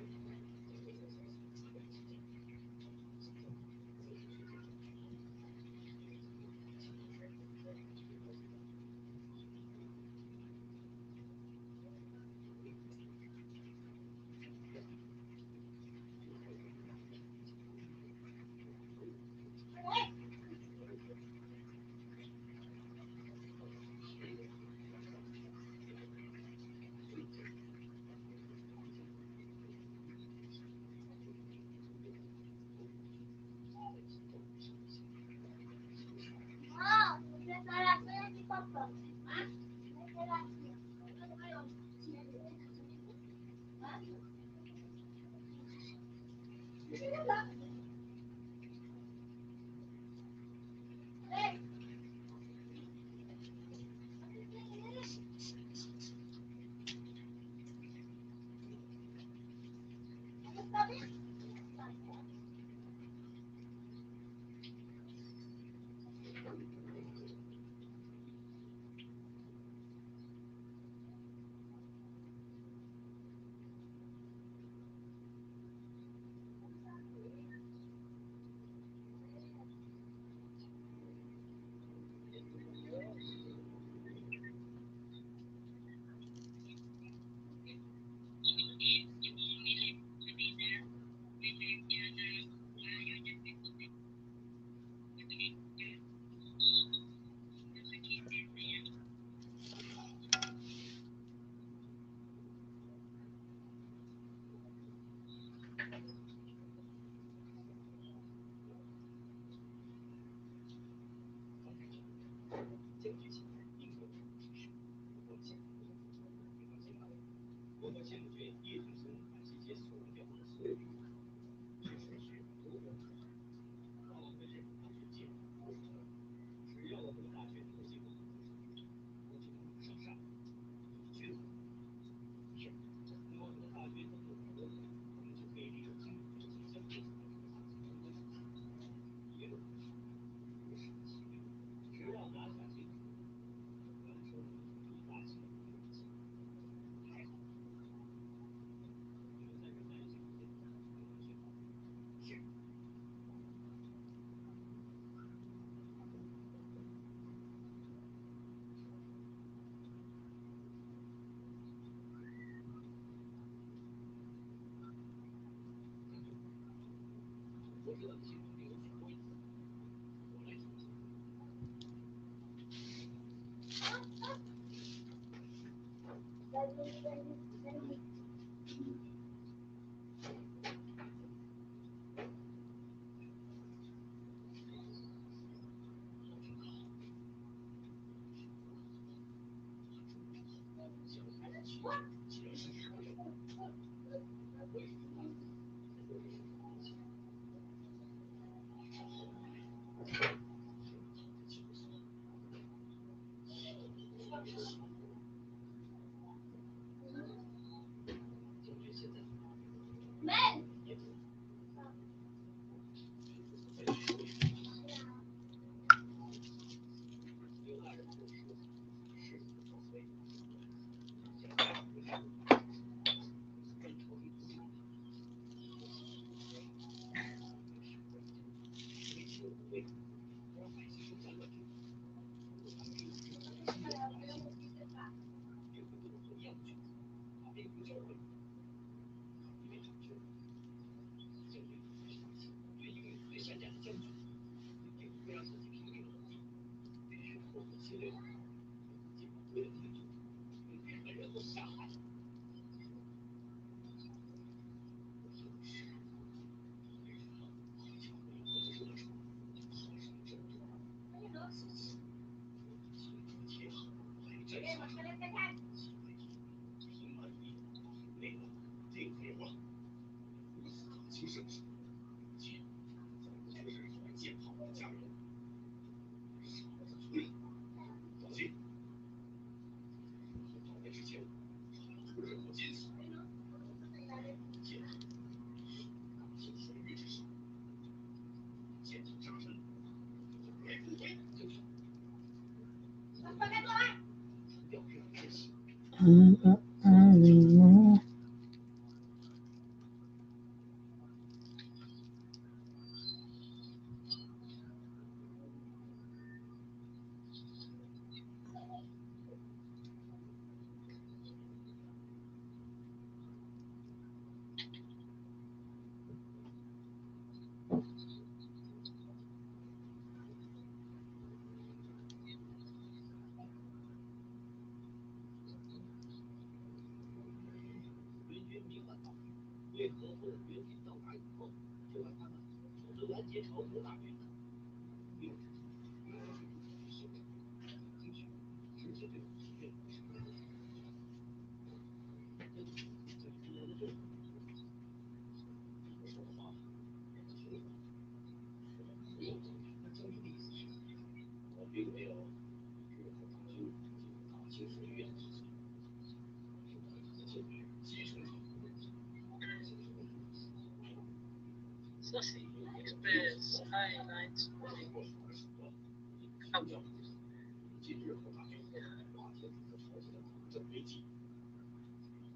Sushi Express highlights come.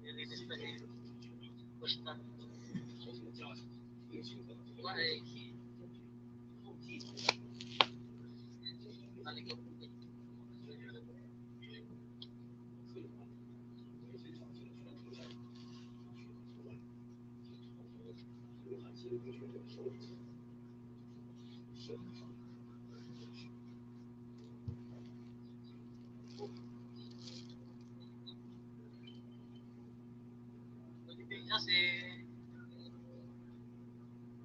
Nilinis na eh. Basta. Why? Talikod. Kasi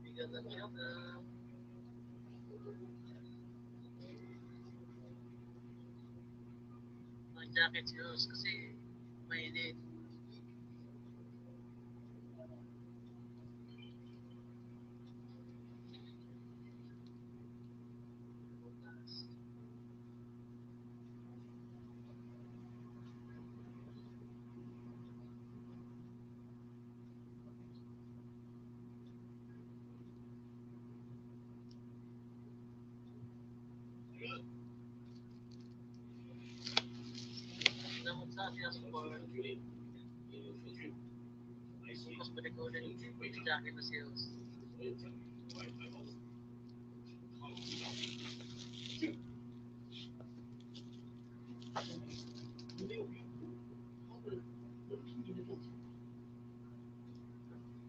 bigat ang siyata. Ang jacket shoes kasi mainit. Namun sa siya support. Bukas pa recorded yung jacket na sales.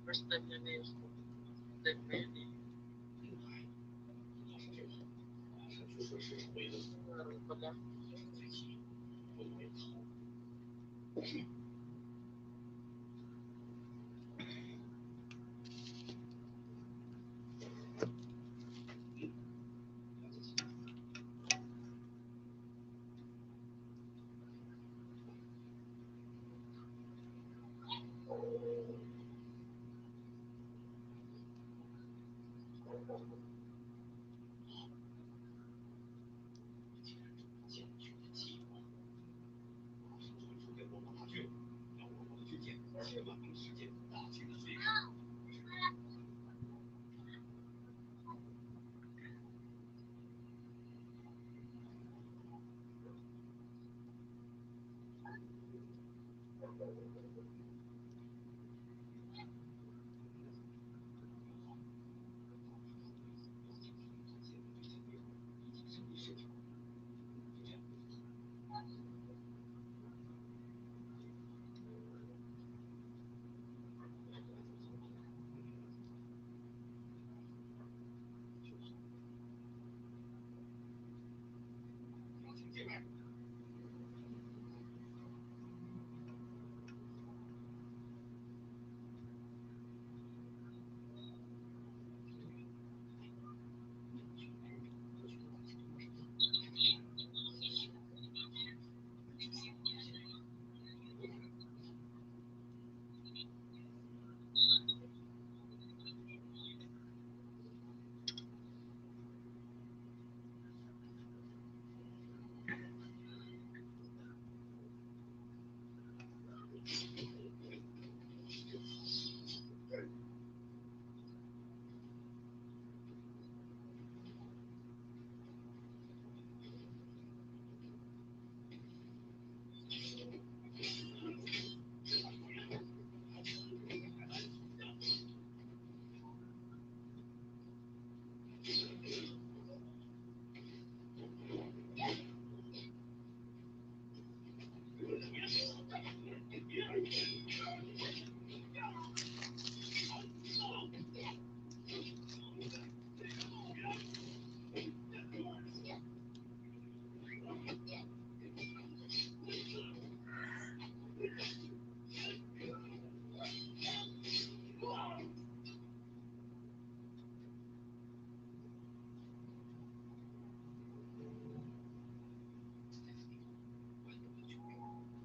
First time na news. Then maybe. Meron pa lang.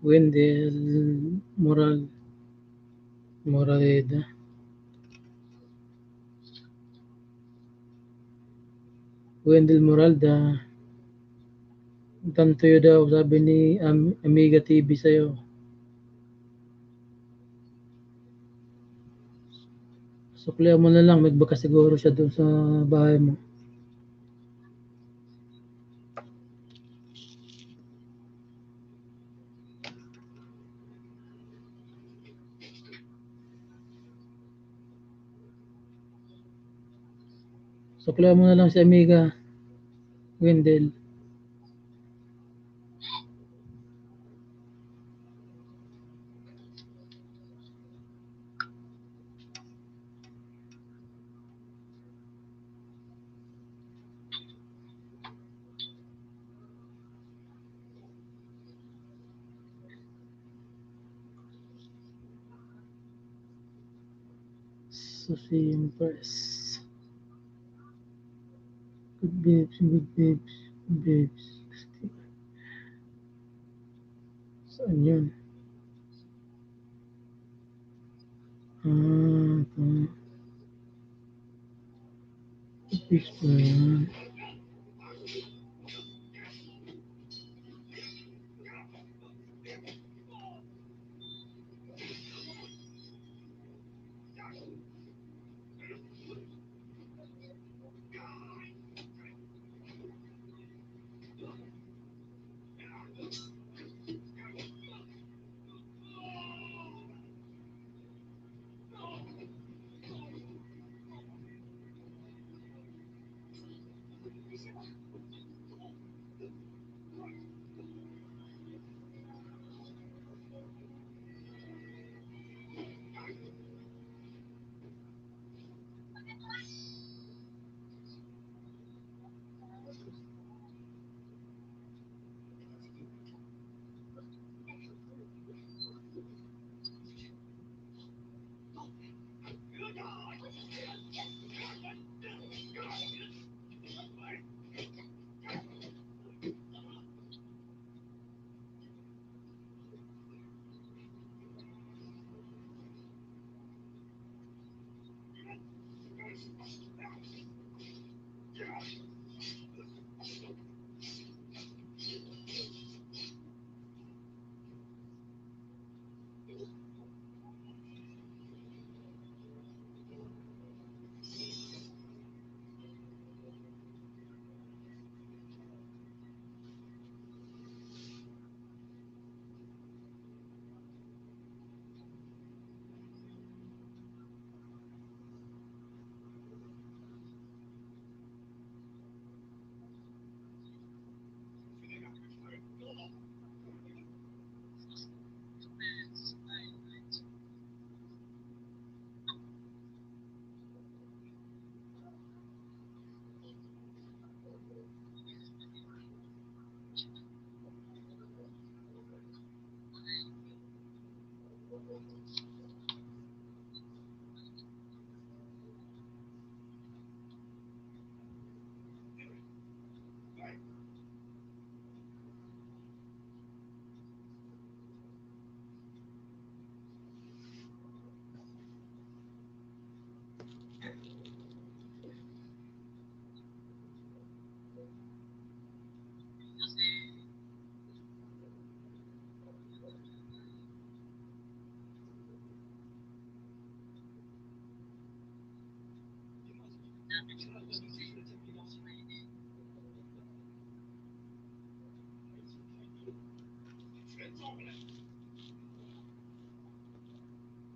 Wendell Moraleda. Wendell Moralda. Tantoyo daw, sabi ni Amiga TV sa'yo. Suklihan mo na lang, magbaka siguro siya doon sa bahay mo. Suklihan mo na lang si Amiga, Wendell. Susim Press. Good babes, good babes, good babes. Saan yun? Ito. Good babes pa yan.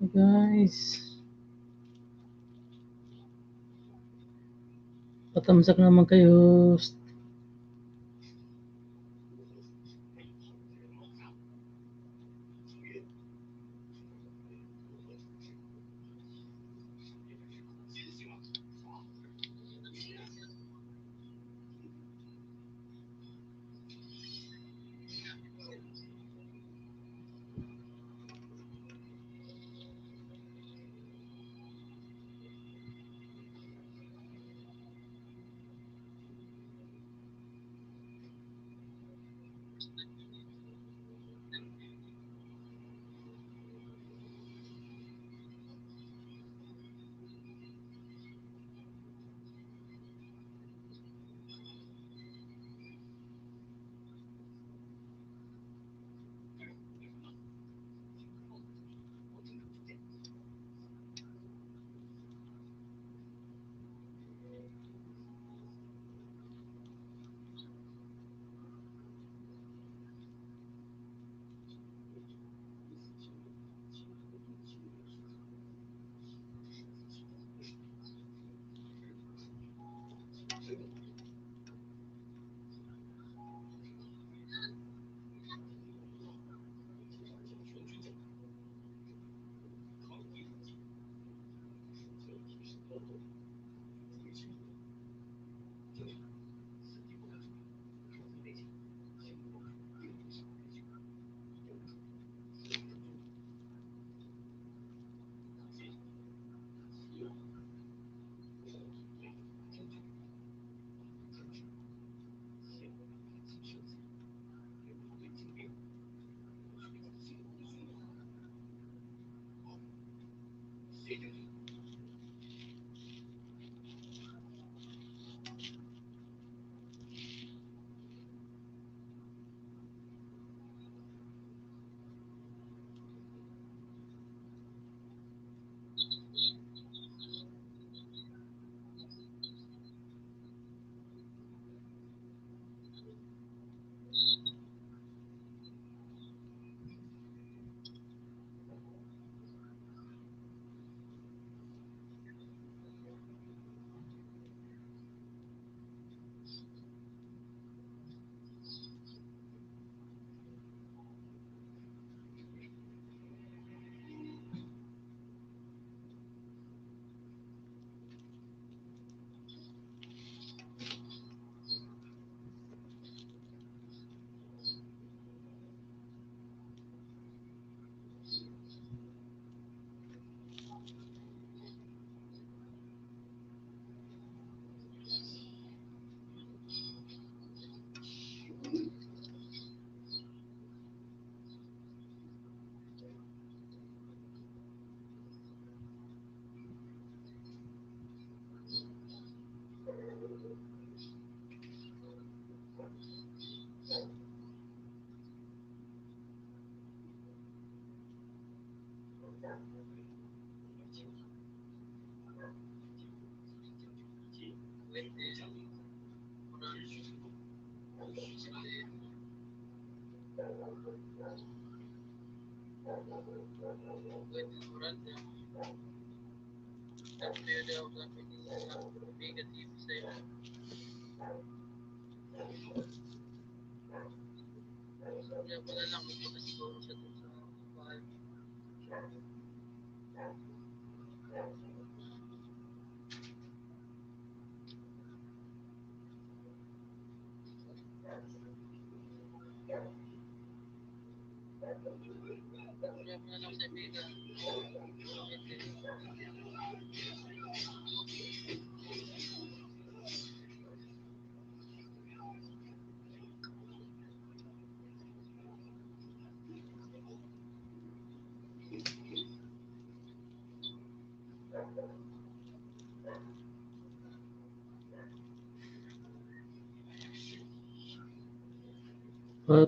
Guys, patamsak naman kayo.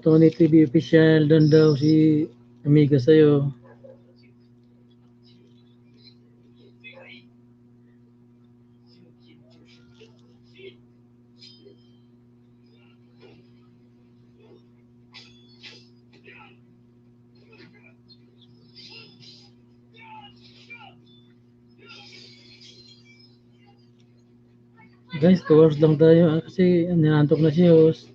Tony TV official, doon daw si Amiga sa'yo. Guys, 2 hours lang tayo kasi ninantok na si host.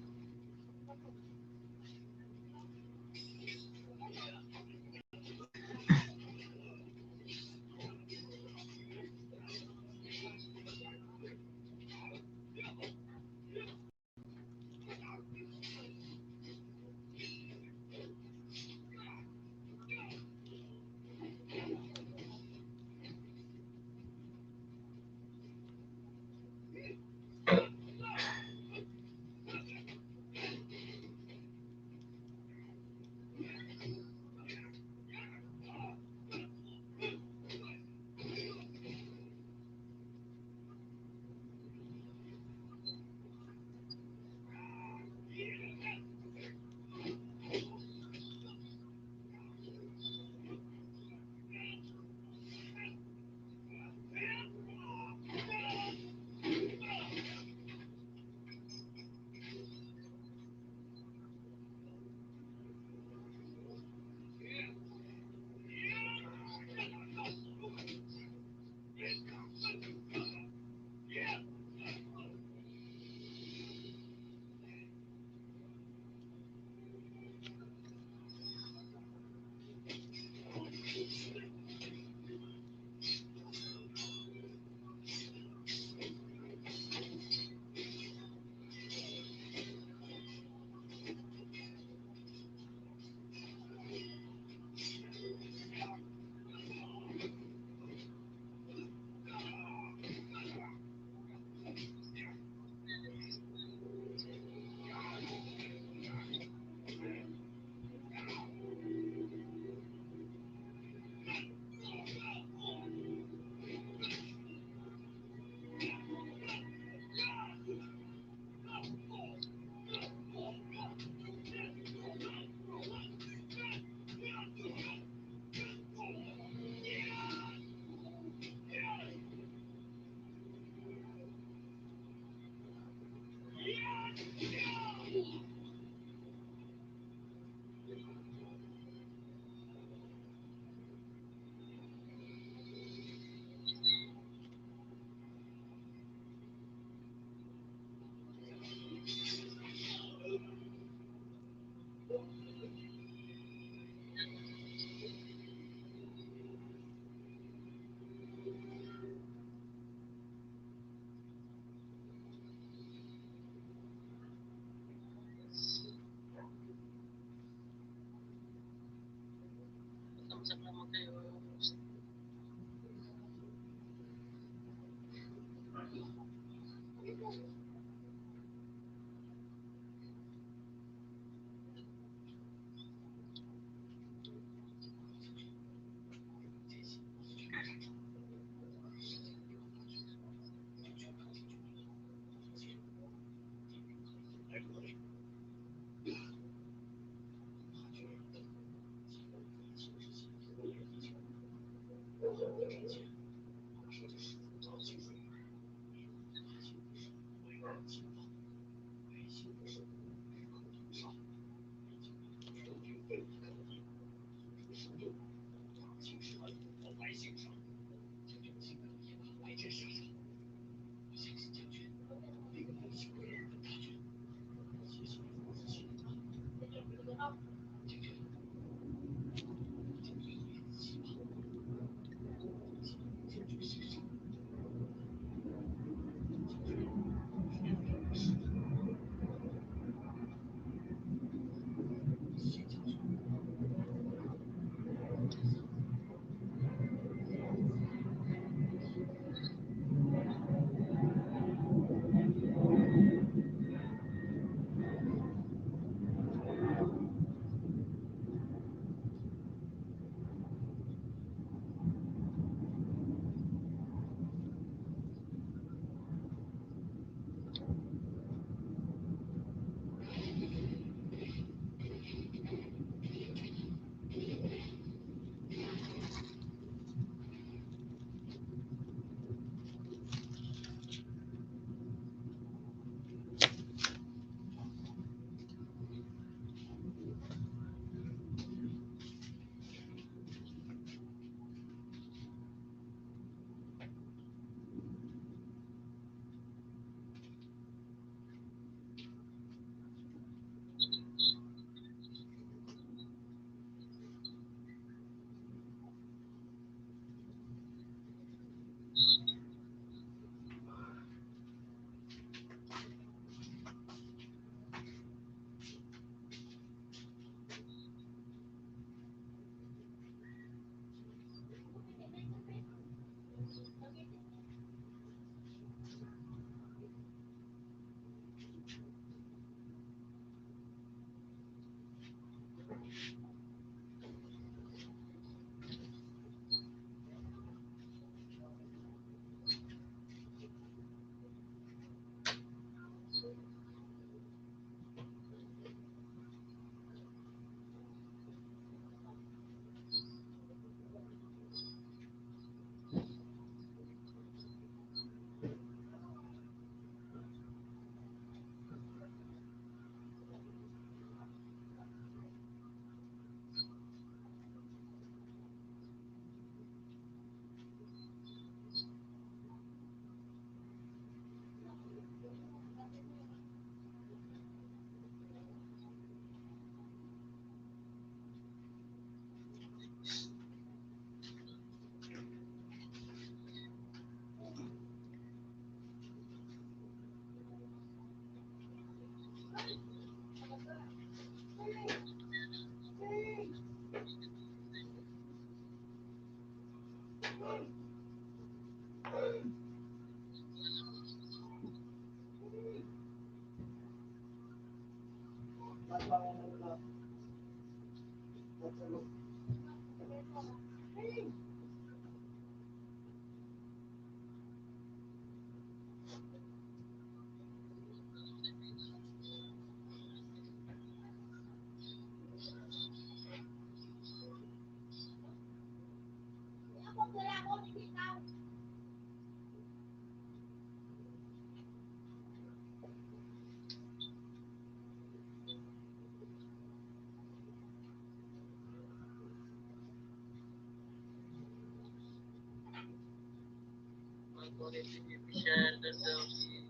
Kung siya na daw si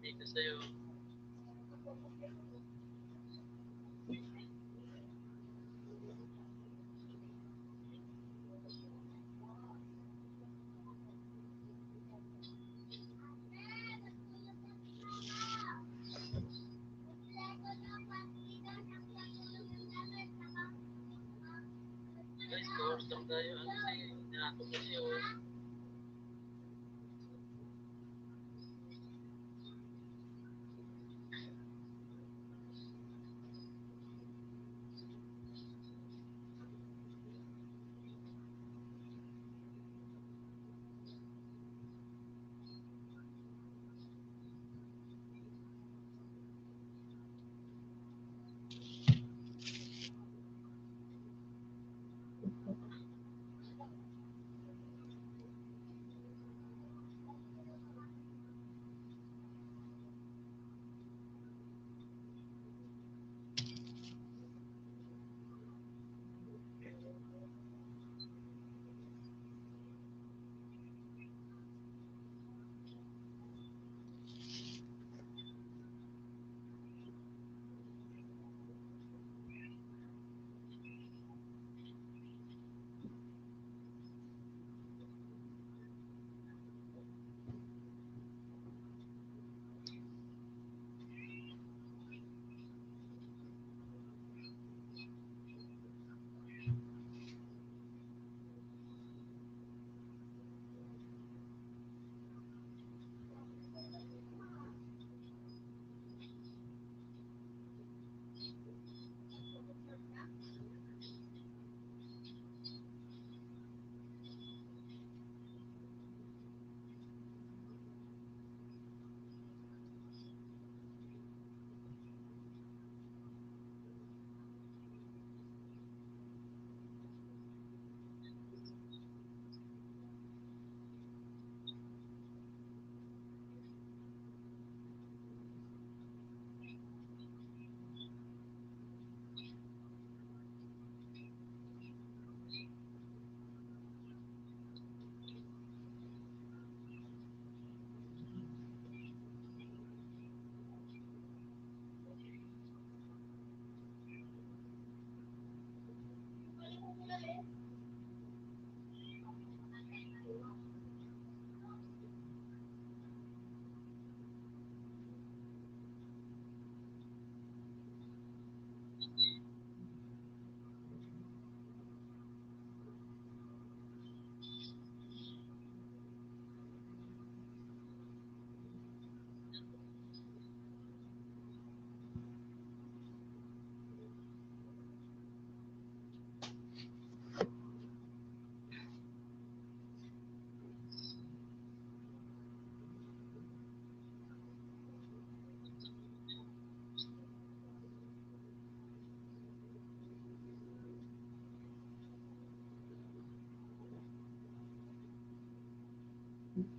Mika sa'yo. Guys, kawas lang tayo. Ano si Nato kasi o.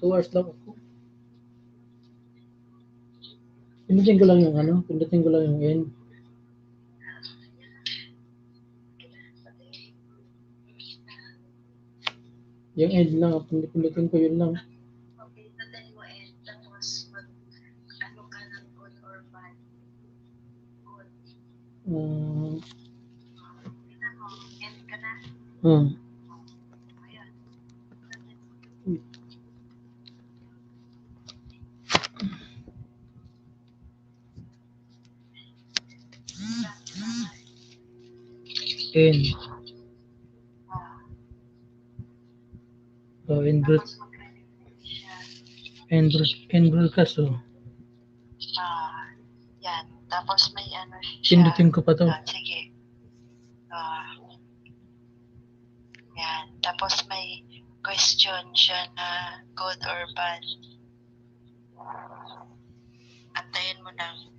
2 hours lang ako. Pindutin ko lang yung pindutin ko lang yung end. Yung end lang, pindutin ko yun lang. Okay, tatay mo tapos ano ka ng good or bad. Good. Tingnan mo, end ka na. Ayan. End. End Tapos mag-refresh siya. end broadcast, Yan. Tapos may ano siya. Pindutin ko pa to. Sige. Yan. Tapos may question siya na good or bad. Antayin mo lang.